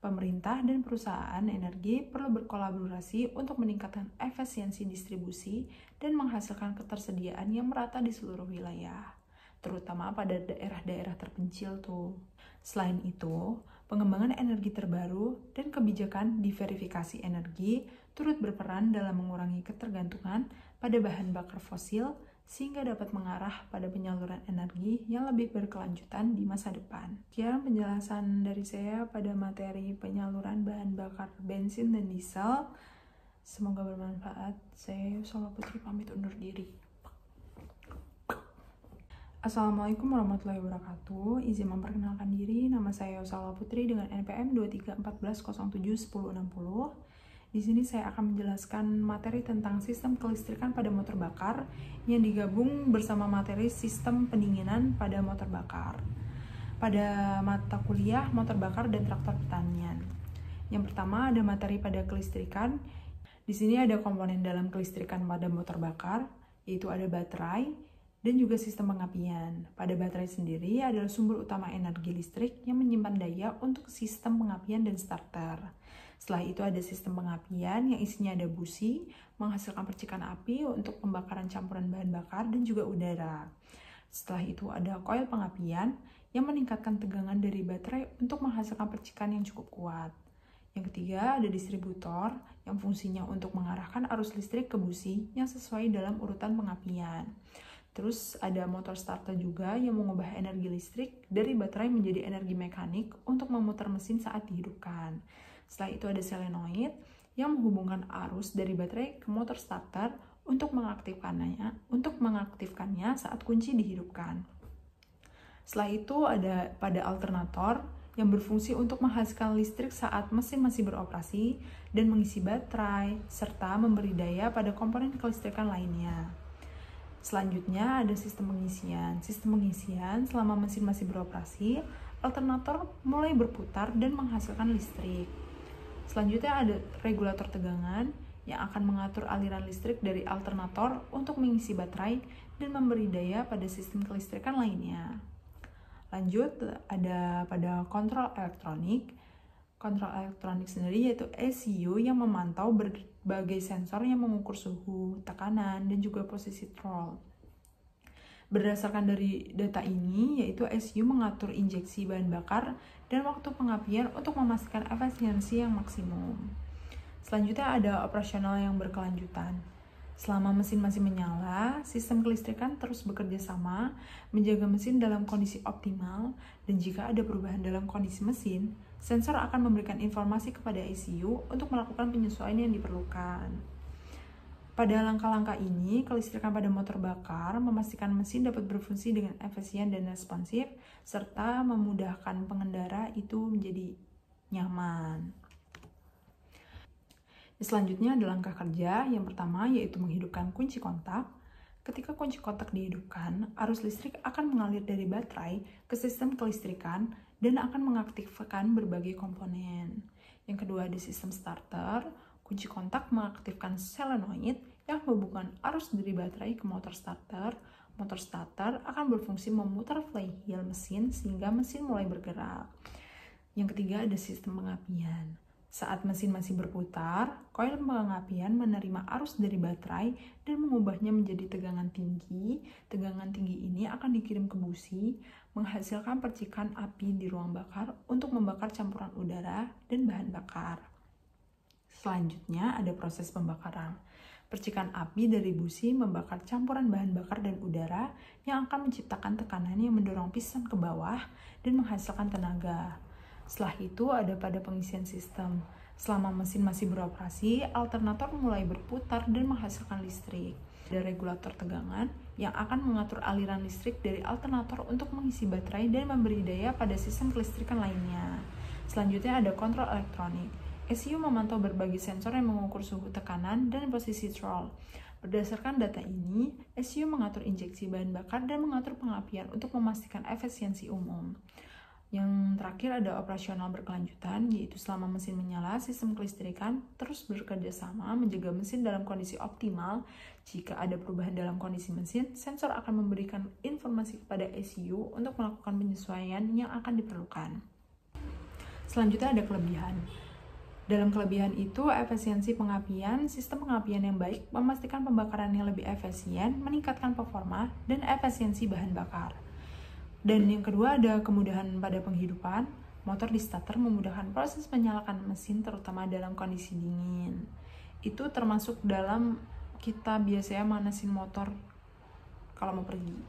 Pemerintah dan perusahaan energi perlu berkolaborasi untuk meningkatkan efisiensi distribusi dan menghasilkan ketersediaan yang merata di seluruh wilayah, terutama pada daerah-daerah terpencil tuh. Selain itu, pengembangan energi terbaru dan kebijakan diverifikasi energi turut berperan dalam mengurangi ketergantungan pada bahan bakar fosil sehingga dapat mengarah pada penyaluran energi yang lebih berkelanjutan di masa depan. Sekian penjelasan dari saya pada materi penyaluran bahan bakar bensin dan diesel. Semoga bermanfaat. Saya Yosola Putri pamit undur diri. Assalamualaikum warahmatullahi wabarakatuh. Izin memperkenalkan diri, nama saya Yosola Putri dengan NPM 2314071060. Di sini saya akan menjelaskan materi tentang sistem kelistrikan pada motor bakar yang digabung bersama materi sistem pendinginan pada motor bakar. Pada mata kuliah motor bakar dan traktor pertanian. Yang pertama ada materi pada kelistrikan. Di sini ada komponen dalam kelistrikan pada motor bakar, yaitu ada baterai dan juga sistem pengapian. Pada baterai sendiri adalah sumber utama energi listrik yang menyimpan daya untuk sistem pengapian dan starter. Setelah itu ada sistem pengapian yang isinya ada busi, menghasilkan percikan api untuk pembakaran campuran bahan bakar dan juga udara. Setelah itu ada koil pengapian yang meningkatkan tegangan dari baterai untuk menghasilkan percikan yang cukup kuat. Yang ketiga ada distributor yang fungsinya untuk mengarahkan arus listrik ke busi yang sesuai dalam urutan pengapian. Terus ada motor starter juga yang mengubah energi listrik dari baterai menjadi energi mekanik untuk memutar mesin saat dihidupkan. Setelah itu ada solenoid yang menghubungkan arus dari baterai ke motor starter untuk mengaktifkannya saat kunci dihidupkan. Setelah itu ada pada alternator yang berfungsi untuk menghasilkan listrik saat mesin masih beroperasi dan mengisi baterai serta memberi daya pada komponen kelistrikan lainnya. Selanjutnya ada sistem pengisian. Sistem pengisian selama mesin masih beroperasi, alternator mulai berputar dan menghasilkan listrik. Selanjutnya ada regulator tegangan yang akan mengatur aliran listrik dari alternator untuk mengisi baterai dan memberi daya pada sistem kelistrikan lainnya. Lanjut ada pada kontrol elektronik. Kontrol elektronik sendiri yaitu ECU yang memantau berbagai sensor yang mengukur suhu, tekanan, dan juga posisi throttle. Berdasarkan dari data ini, yaitu ECU mengatur injeksi bahan bakar dan waktu pengapian untuk memastikan efisiensi yang maksimum. Selanjutnya ada operasional yang berkelanjutan. Selama mesin masih menyala, sistem kelistrikan terus bekerja sama, menjaga mesin dalam kondisi optimal, dan jika ada perubahan dalam kondisi mesin, sensor akan memberikan informasi kepada ECU untuk melakukan penyesuaian yang diperlukan. Pada langkah-langkah ini, kelistrikan pada motor bakar memastikan mesin dapat berfungsi dengan efisien dan responsif, serta memudahkan pengendara itu menjadi nyaman. Selanjutnya ada langkah kerja. Yang pertama yaitu menghidupkan kunci kontak. Ketika kunci kontak dihidupkan, arus listrik akan mengalir dari baterai ke sistem kelistrikan dan akan mengaktifkan berbagai komponen. Yang kedua ada sistem starter. Kunci kontak mengaktifkan solenoid yang menghubungkan arus dari baterai ke motor starter. Motor starter akan berfungsi memutar flywheel mesin sehingga mesin mulai bergerak. Yang ketiga ada sistem pengapian. Saat mesin masih berputar, koil pengapian menerima arus dari baterai dan mengubahnya menjadi tegangan tinggi. Tegangan tinggi ini akan dikirim ke busi, menghasilkan percikan api di ruang bakar untuk membakar campuran udara dan bahan bakar. Selanjutnya ada proses pembakaran. Percikan api dari busi membakar campuran bahan bakar dan udara yang akan menciptakan tekanan yang mendorong piston ke bawah dan menghasilkan tenaga. Setelah itu ada pada pengisian sistem. Selama mesin masih beroperasi, alternator mulai berputar dan menghasilkan listrik. Ada regulator tegangan yang akan mengatur aliran listrik dari alternator untuk mengisi baterai dan memberi daya pada sistem kelistrikan lainnya. Selanjutnya ada kontrol elektronik. ECU memantau berbagai sensor yang mengukur suhu tekanan dan posisi throttle. Berdasarkan data ini, ECU mengatur injeksi bahan bakar dan mengatur pengapian untuk memastikan efisiensi umum. Yang terakhir ada operasional berkelanjutan, yaitu selama mesin menyala, sistem kelistrikan terus bekerja sama menjaga mesin dalam kondisi optimal. Jika ada perubahan dalam kondisi mesin, sensor akan memberikan informasi kepada ECU untuk melakukan penyesuaian yang akan diperlukan. Selanjutnya ada kelebihan. Dalam kelebihan itu, efisiensi pengapian, sistem pengapian yang baik, memastikan pembakaran yang lebih efisien, meningkatkan performa, dan efisiensi bahan bakar. Dan yang kedua ada kemudahan pada penghidupan. Motor di starter memudahkan proses menyalakan mesin terutama dalam kondisi dingin. Itu termasuk dalam kita biasanya manasin motor kalau mau pergi.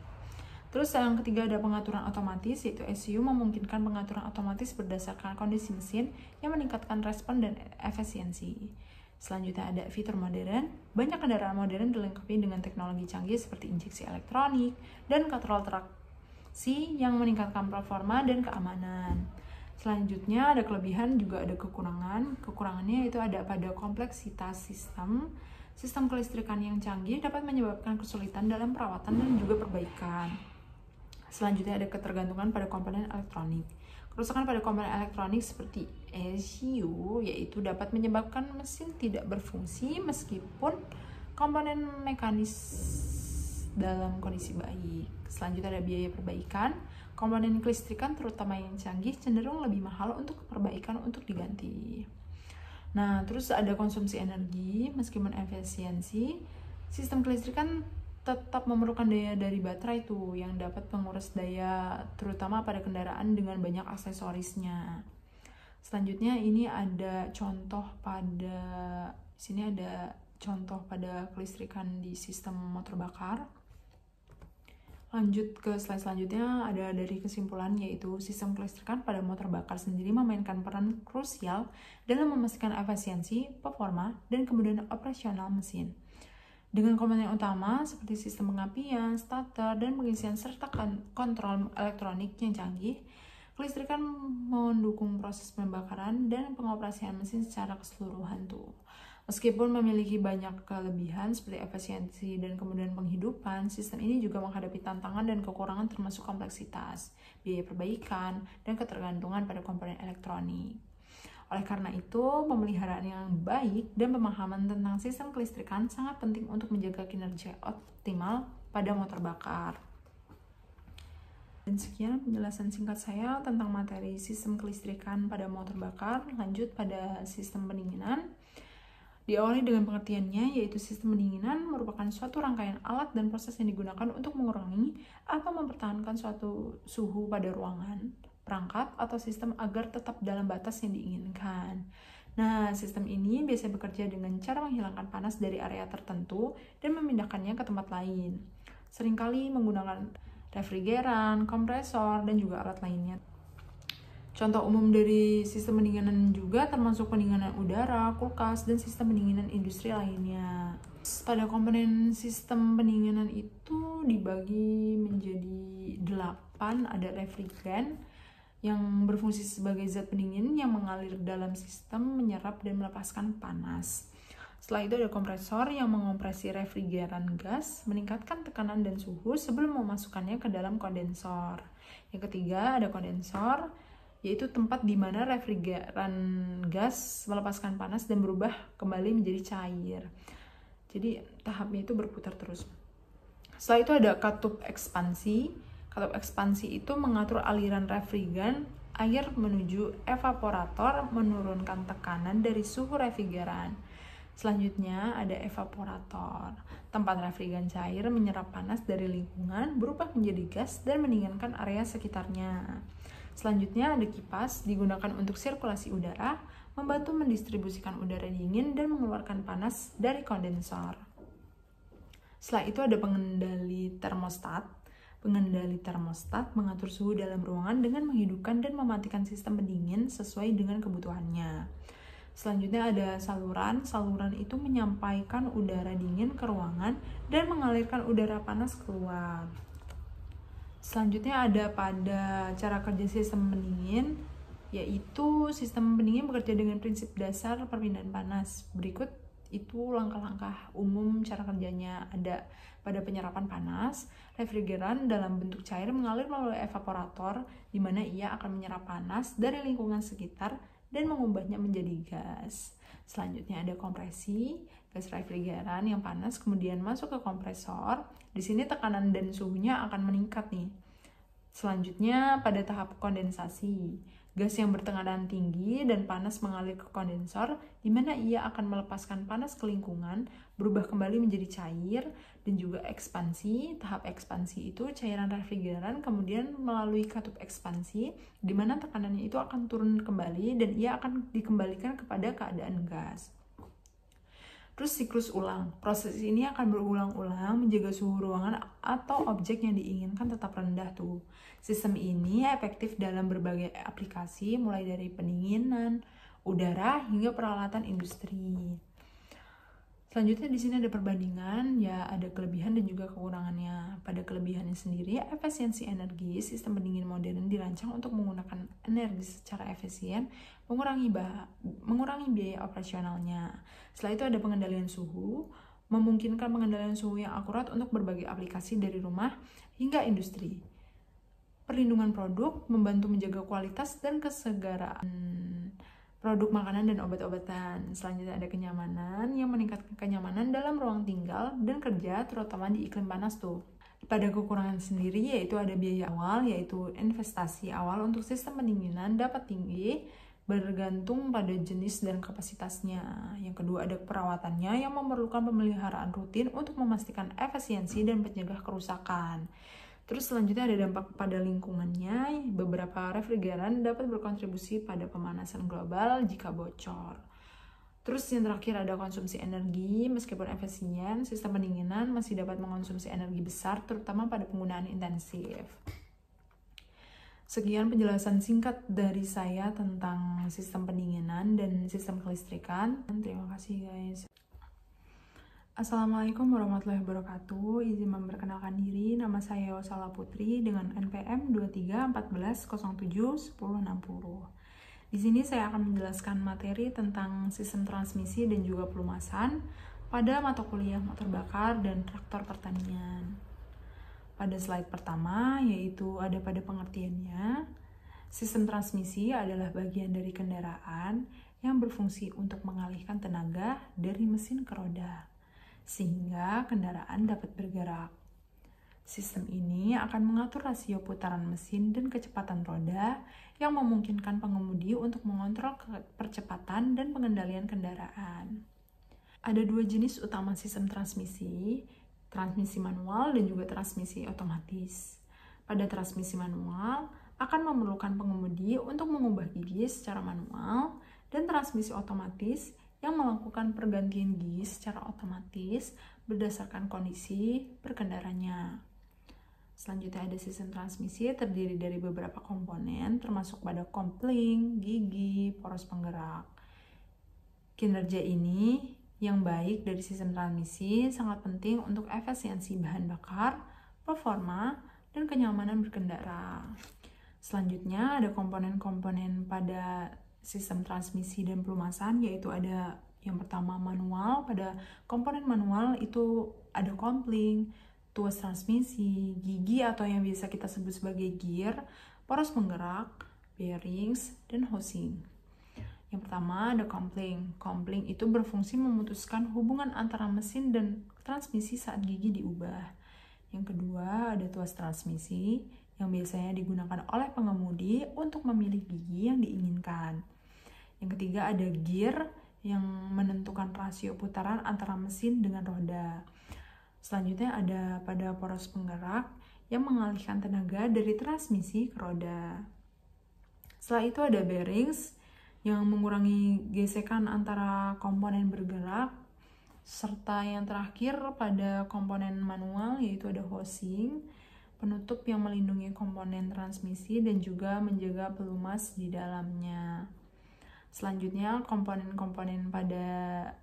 Terus yang ketiga ada pengaturan otomatis, yaitu ECU memungkinkan pengaturan otomatis berdasarkan kondisi mesin yang meningkatkan respon dan efisiensi. Selanjutnya ada fitur modern. Banyak kendaraan modern dilengkapi dengan teknologi canggih seperti injeksi elektronik dan kontrol traksi yang meningkatkan performa dan keamanan. Selanjutnya ada kelebihan juga ada kekurangan. Kekurangannya itu ada pada kompleksitas sistem. Sistem kelistrikan yang canggih dapat menyebabkan kesulitan dalam perawatan dan juga perbaikan. Selanjutnya ada ketergantungan pada komponen elektronik. Kerusakan pada komponen elektronik seperti ECU yaitu dapat menyebabkan mesin tidak berfungsi meskipun komponen mekanis dalam kondisi baik. Selanjutnya ada biaya perbaikan. Komponen kelistrikan terutama yang canggih cenderung lebih mahal untuk perbaikan untuk diganti. Nah, terus ada konsumsi energi. Meskipun efisiensi, sistem kelistrikan tetap memerlukan daya dari baterai tuh yang dapat menguras daya terutama pada kendaraan dengan banyak aksesorisnya. Selanjutnya ini ada contoh pada kelistrikan di sistem motor bakar. Lanjut ke slide selanjutnya, ada dari kesimpulan yaitu sistem kelistrikan pada motor bakar sendiri memainkan peran krusial dalam memastikan efisiensi, performa, dan kemudahan operasional mesin. Dengan komponen utama seperti sistem pengapian, starter, dan pengisian serta kontrol elektronik yang canggih, kelistrikan mendukung proses pembakaran dan pengoperasian mesin secara keseluruhan tuh. Meskipun memiliki banyak kelebihan seperti efisiensi dan kemudahan penghidupan, sistem ini juga menghadapi tantangan dan kekurangan termasuk kompleksitas, biaya perbaikan, dan ketergantungan pada komponen elektronik. Oleh karena itu, pemeliharaan yang baik dan pemahaman tentang sistem kelistrikan sangat penting untuk menjaga kinerja optimal pada motor bakar. Dan sekian penjelasan singkat saya tentang materi sistem kelistrikan pada motor bakar. Lanjut pada sistem pendinginan. Diawali dengan pengertiannya, yaitu sistem pendinginan merupakan suatu rangkaian alat dan proses yang digunakan untuk mengurangi atau mempertahankan suatu suhu pada ruangan, perangkat, atau sistem agar tetap dalam batas yang diinginkan. Nah, sistem ini biasanya bekerja dengan cara menghilangkan panas dari area tertentu dan memindahkannya ke tempat lain. Seringkali menggunakan refrigeran, kompresor, dan juga alat lainnya. Contoh umum dari sistem pendinginan juga termasuk pendinginan udara, kulkas, dan sistem pendinginan industri lainnya. Pada komponen sistem pendinginan itu dibagi menjadi 8, ada refrigeran yang berfungsi sebagai zat pendingin yang mengalir dalam sistem, menyerap dan melepaskan panas. Setelah itu ada kompresor yang mengopresi refrigeran gas, meningkatkan tekanan dan suhu sebelum memasukkannya ke dalam kondensor. Yang ketiga ada kondensor, yaitu tempat di mana refrigeran gas melepaskan panas dan berubah kembali menjadi cair. Jadi tahapnya itu berputar terus. Setelah itu ada katup ekspansi. Katup ekspansi itu mengatur aliran refrigeran air menuju evaporator menurunkan tekanan dari suhu refrigeran. Selanjutnya ada evaporator, tempat refrigeran cair menyerap panas dari lingkungan berubah menjadi gas dan mendinginkan area sekitarnya. Selanjutnya ada kipas, digunakan untuk sirkulasi udara, membantu mendistribusikan udara dingin dan mengeluarkan panas dari kondensor. Setelah itu ada pengendali termostat. Pengendali termostat mengatur suhu dalam ruangan dengan menghidupkan dan mematikan sistem pendingin sesuai dengan kebutuhannya. Selanjutnya ada saluran. Saluran itu menyampaikan udara dingin ke ruangan dan mengalirkan udara panas keluar. Selanjutnya ada pada cara kerja sistem pendingin, yaitu sistem pendingin bekerja dengan prinsip dasar perpindahan panas. Berikut itu langkah-langkah umum cara kerjanya. Ada pada penyerapan panas, refrigeran dalam bentuk cair mengalir melalui evaporator, di mana ia akan menyerap panas dari lingkungan sekitar dan mengubahnya menjadi gas. Selanjutnya ada kompresi, gas refrigeran yang panas kemudian masuk ke kompresor. Di sini tekanan dan suhunya akan meningkat nih. Selanjutnya pada tahap kondensasi, gas yang bertekanan tinggi dan panas mengalir ke kondensor, di mana ia akan melepaskan panas ke lingkungan, berubah kembali menjadi cair, dan juga ekspansi. Tahap ekspansi itu cairan refrigeran kemudian melalui katup ekspansi, di mana tekanannya itu akan turun kembali dan ia akan dikembalikan kepada keadaan gas. Terus siklus ulang. Proses ini akan berulang-ulang menjaga suhu ruangan atau objek yang diinginkan tetap rendah tuh. Sistem ini efektif dalam berbagai aplikasi mulai dari pendinginan, udara hingga peralatan industri. Selanjutnya di sini ada perbandingan, ya ada kelebihan dan juga kekurangannya. Pada kelebihannya sendiri, efisiensi energi, sistem pendingin modern dirancang untuk menggunakan energi secara efisien, mengurangi biaya operasionalnya. Setelah itu ada pengendalian suhu, memungkinkan pengendalian suhu yang akurat untuk berbagai aplikasi dari rumah hingga industri. Perlindungan produk, membantu menjaga kualitas dan kesegaraan produk makanan dan obat-obatan. Selanjutnya ada kenyamanan yang meningkatkan kenyamanan dalam ruang tinggal dan kerja, terutama di iklim panas tuh. Pada kekurangan sendiri yaitu ada biaya awal, yaitu investasi awal untuk sistem pendinginan dapat tinggi bergantung pada jenis dan kapasitasnya. Yang kedua ada perawatannya yang memerlukan pemeliharaan rutin untuk memastikan efisiensi dan mencegah kerusakan. Terus selanjutnya ada dampak pada lingkungannya. Beberapa refrigeran dapat berkontribusi pada pemanasan global jika bocor. Terus yang terakhir ada konsumsi energi. Meskipun efisien, sistem pendinginan masih dapat mengonsumsi energi besar, terutama pada penggunaan intensif. Sekian penjelasan singkat dari saya tentang sistem pendinginan dan sistem kelistrikan. Terima kasih guys. Assalamualaikum warahmatullahi wabarakatuh. Izin memperkenalkan diri, nama saya Yosala Putri dengan NPM 2314071060. Di sini saya akan menjelaskan materi tentang sistem transmisi dan juga pelumasan pada mata kuliah motor bakar dan traktor pertanian. Pada slide pertama, yaitu ada pada pengertiannya, sistem transmisi adalah bagian dari kendaraan yang berfungsi untuk mengalihkan tenaga dari mesin ke roda, sehingga kendaraan dapat bergerak. Sistem ini akan mengatur rasio putaran mesin dan kecepatan roda yang memungkinkan pengemudi untuk mengontrol percepatan dan pengendalian kendaraan. Ada dua jenis utama sistem transmisi manual dan juga transmisi otomatis. Pada transmisi manual akan memerlukan pengemudi untuk mengubah gigi secara manual, dan transmisi otomatis yang melakukan pergantian gigi secara otomatis berdasarkan kondisi berkendaranya. Selanjutnya ada sistem transmisi terdiri dari beberapa komponen termasuk pada kopling, gigi, poros penggerak. Kinerja ini yang baik dari sistem transmisi sangat penting untuk efisiensi bahan bakar, performa, dan kenyamanan berkendara. Selanjutnya ada komponen-komponen pada sistem transmisi dan pelumasan, yaitu ada yang pertama manual. Pada komponen manual itu ada kopling, tuas transmisi, gigi atau yang biasa kita sebut sebagai gear, poros penggerak, bearings, dan housing. Yang pertama ada kopling. Kopling itu berfungsi memutuskan hubungan antara mesin dan transmisi saat gigi diubah. Yang kedua ada tuas transmisi yang biasanya digunakan oleh pengemudi untuk memilih gigi yang diinginkan. Yang ketiga ada gear yang menentukan rasio putaran antara mesin dengan roda. Selanjutnya ada pada poros penggerak yang mengalihkan tenaga dari transmisi ke roda. Setelah itu ada bearings yang mengurangi gesekan antara komponen bergerak. Serta yang terakhir pada komponen manual yaitu ada housing, penutup yang melindungi komponen transmisi dan juga menjaga pelumas di dalamnya. Selanjutnya komponen-komponen pada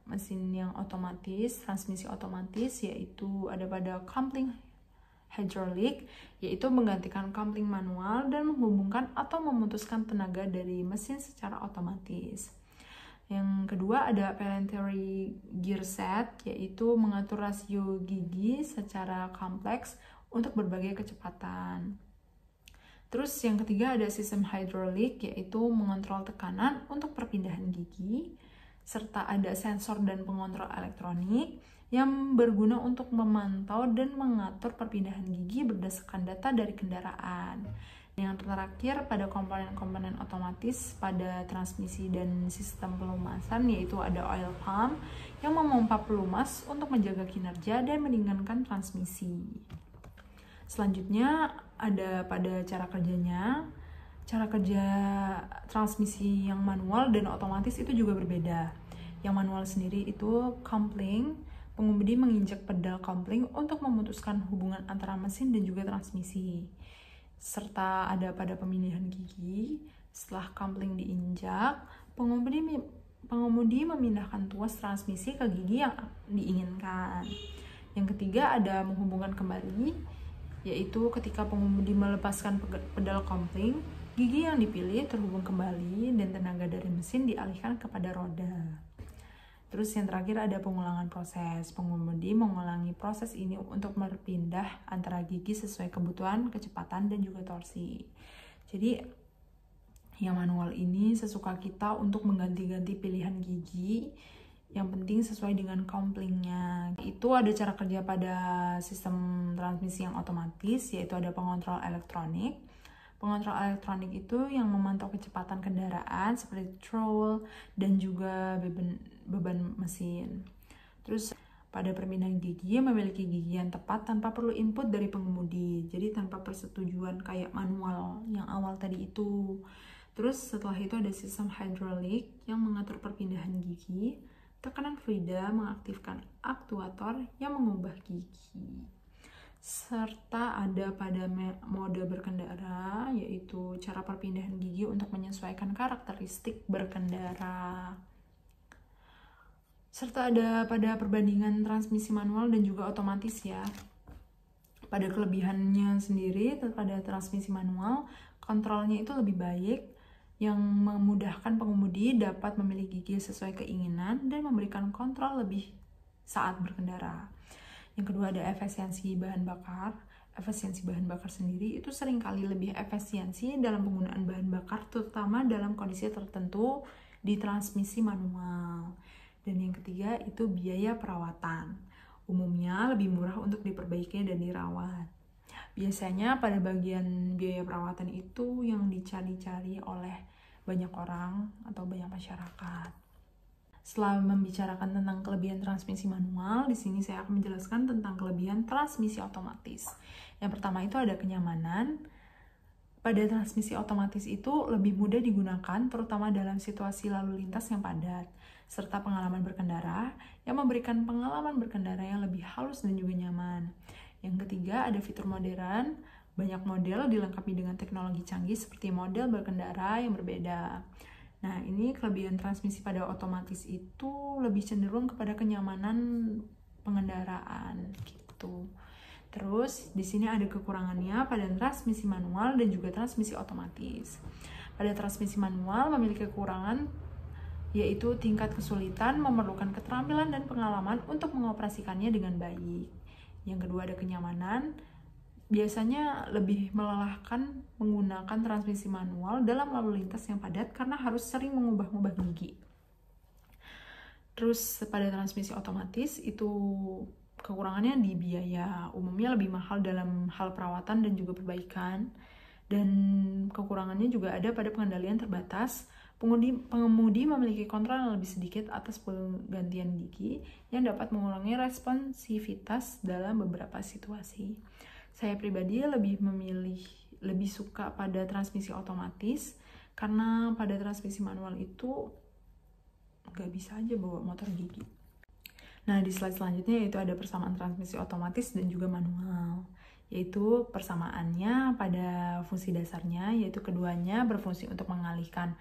mesin yang otomatis, transmisi otomatis, yaitu ada pada coupling hydraulic, yaitu menggantikan coupling manual dan menghubungkan atau memutuskan tenaga dari mesin secara otomatis. Yang kedua ada planetary gear set, yaitu mengatur rasio gigi secara kompleks untuk berbagai kecepatan. Terus yang ketiga ada sistem hydraulic, yaitu mengontrol tekanan untuk perpindahan gigi, serta ada sensor dan pengontrol elektronik yang berguna untuk memantau dan mengatur perpindahan gigi berdasarkan data dari kendaraan. Yang terakhir pada komponen-komponen otomatis pada transmisi dan sistem pelumasan, yaitu ada oil pump yang memompa pelumas untuk menjaga kinerja dan meringankan transmisi. Selanjutnya ada pada cara kerjanya. Cara kerja transmisi yang manual dan otomatis itu juga berbeda. Yang manual sendiri itu coupling, pengemudi menginjak pedal coupling untuk memutuskan hubungan antara mesin dan juga transmisi. Serta ada pada pemilihan gigi, setelah coupling diinjak, pengemudi memindahkan tuas transmisi ke gigi yang diinginkan. Yang ketiga ada menghubungkan kembali, yaitu ketika pengemudi melepaskan pedal coupling, gigi yang dipilih terhubung kembali dan tenaga dari mesin dialihkan kepada roda. Terus yang terakhir ada pengulangan proses. Pengemudi mengulangi proses ini untuk berpindah antara gigi sesuai kebutuhan, kecepatan, dan juga torsi. Jadi yang manual ini sesuka kita untuk mengganti-ganti pilihan gigi, yang penting sesuai dengan couplingnya. Itu ada cara kerja pada sistem transmisi yang otomatis, yaitu ada pengontrol elektronik. Pengontrol elektronik itu yang memantau kecepatan kendaraan seperti throttle dan juga beban mesin. Terus pada perpindahan gigi memiliki gigi yang tepat tanpa perlu input dari pengemudi, jadi tanpa persetujuan kayak manual yang awal tadi itu. Terus setelah itu ada sistem hydraulic yang mengatur perpindahan gigi. Tekanan fluida mengaktifkan aktuator yang mengubah gigi. Serta ada pada mode berkendara, yaitu cara perpindahan gigi untuk menyesuaikan karakteristik berkendara. Serta ada pada perbandingan transmisi manual dan juga otomatis ya. Pada kelebihannya sendiri, pada transmisi manual, kontrolnya itu lebih baik, yang memudahkan pengemudi dapat memilih gigi sesuai keinginan dan memberikan kontrol lebih saat berkendara. Yang kedua ada efisiensi bahan bakar. Efisiensi bahan bakar sendiri itu seringkali lebih efisiensi dalam penggunaan bahan bakar, terutama dalam kondisi tertentu di transmisi manual. Dan yang ketiga itu biaya perawatan. Umumnya lebih murah untuk diperbaiki dan dirawat. Biasanya pada bagian biaya perawatan itu yang dicari-cari oleh banyak orang atau banyak masyarakat. Setelah membicarakan tentang kelebihan transmisi manual, di sini saya akan menjelaskan tentang kelebihan transmisi otomatis. Yang pertama itu ada kenyamanan. Pada transmisi otomatis itu lebih mudah digunakan, terutama dalam situasi lalu lintas yang padat, serta pengalaman berkendara yang memberikan pengalaman berkendara yang lebih halus dan juga nyaman. Yang ketiga ada fitur modern. Banyak model dilengkapi dengan teknologi canggih seperti model berkendara yang berbeda. Nah, ini kelebihan transmisi pada otomatis itu lebih cenderung kepada kenyamanan pengendaraan gitu. Terus di sini ada kekurangannya pada transmisi manual dan juga transmisi otomatis. Pada transmisi manual memiliki kekurangan, yaitu tingkat kesulitan, memerlukan keterampilan dan pengalaman untuk mengoperasikannya dengan baik. Yang kedua ada kenyamanan. Biasanya lebih melelahkan menggunakan transmisi manual dalam lalu lintas yang padat karena harus sering mengubah-ubah gigi. Terus pada transmisi otomatis itu Kekurangannya di biaya, umumnya lebih mahal dalam hal perawatan dan juga perbaikan. Dan kekurangannya juga ada pada pengendalian terbatas. Pengemudi memiliki kontrol yang lebih sedikit atas penggantian gigi yang dapat mengurangi responsivitas dalam beberapa situasi. Saya pribadi lebih suka pada transmisi otomatis, karena pada transmisi manual itu nggak bisa aja bawa motor gigi. Nah, di slide selanjutnya yaitu ada persamaan transmisi otomatis dan juga manual. Yaitu persamaannya pada fungsi dasarnya, yaitu keduanya berfungsi untuk mengalihkan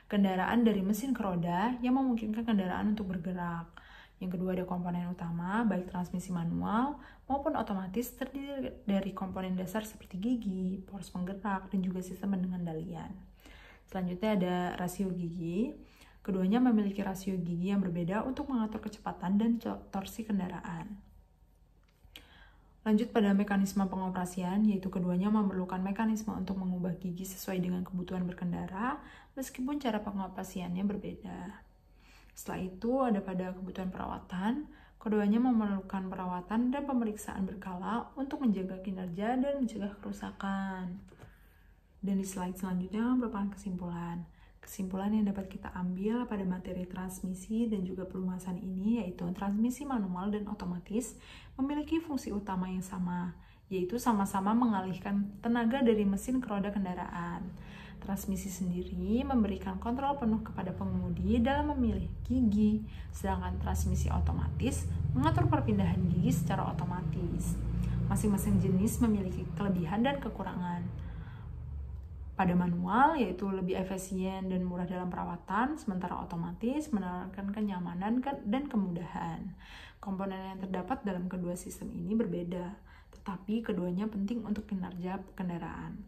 kendaraan dari mesin ke roda yang memungkinkan kendaraan untuk bergerak. Yang kedua ada komponen utama, baik transmisi manual maupun otomatis terdiri dari komponen dasar seperti gigi, poros penggerak, dan juga sistem pengendalian. Selanjutnya ada rasio gigi. Keduanya memiliki rasio gigi yang berbeda untuk mengatur kecepatan dan torsi kendaraan. Lanjut pada mekanisme pengoperasian, yaitu keduanya memerlukan mekanisme untuk mengubah gigi sesuai dengan kebutuhan berkendara, meskipun cara pengoperasiannya berbeda. Setelah itu ada pada kebutuhan perawatan, keduanya memerlukan perawatan dan pemeriksaan berkala untuk menjaga kinerja dan mencegah kerusakan. Dan di slide selanjutnya merupakan kesimpulan. Kesimpulan yang dapat kita ambil pada materi transmisi dan juga pelumasan ini yaitu transmisi manual dan otomatis memiliki fungsi utama yang sama, yaitu sama-sama mengalihkan tenaga dari mesin ke roda kendaraan. Transmisi sendiri memberikan kontrol penuh kepada pengemudi dalam memilih gigi, sedangkan transmisi otomatis mengatur perpindahan gigi secara otomatis. Masing-masing jenis memiliki kelebihan dan kekurangan. Pada manual, yaitu lebih efisien dan murah dalam perawatan, sementara otomatis menawarkan kenyamanan dan kemudahan. Komponen yang terdapat dalam kedua sistem ini berbeda, tetapi keduanya penting untuk kinerja kendaraan.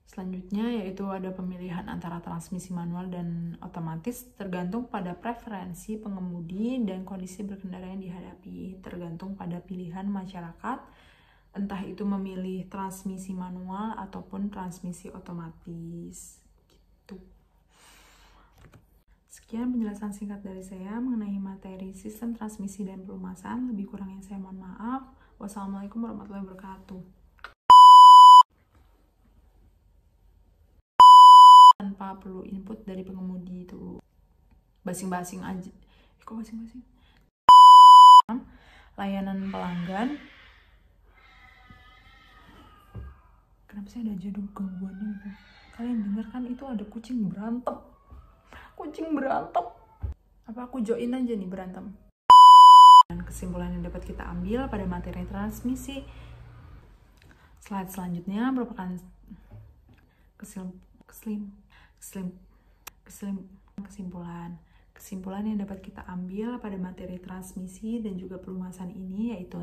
Selanjutnya, yaitu ada pemilihan antara transmisi manual dan otomatis tergantung pada preferensi pengemudi dan kondisi berkendara yang dihadapi, tergantung pada pilihan masyarakat, entah itu memilih transmisi manual ataupun transmisi otomatis gitu. Sekian penjelasan singkat dari saya mengenai materi sistem transmisi dan pelumasan. Lebih kurangnya saya mohon maaf. Wassalamualaikum warahmatullahi wabarakatuh. Tanpa perlu input dari pengemudi itu. Basing-basing aja. Kok basing-basing? Layanan pelanggan. Kenapa sih ada jadul gangguannya gitu? Kalian dengar kan itu ada kucing berantem. Kucing berantem. Apa aku join aja nih berantem? Dan kesimpulan yang dapat kita ambil pada materi transmisi. Slide selanjutnya merupakan kesimpulan. Kesimpulan yang dapat kita ambil pada materi transmisi dan juga pelumasan ini yaitu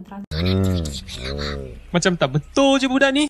Macam tak betul je budak ni.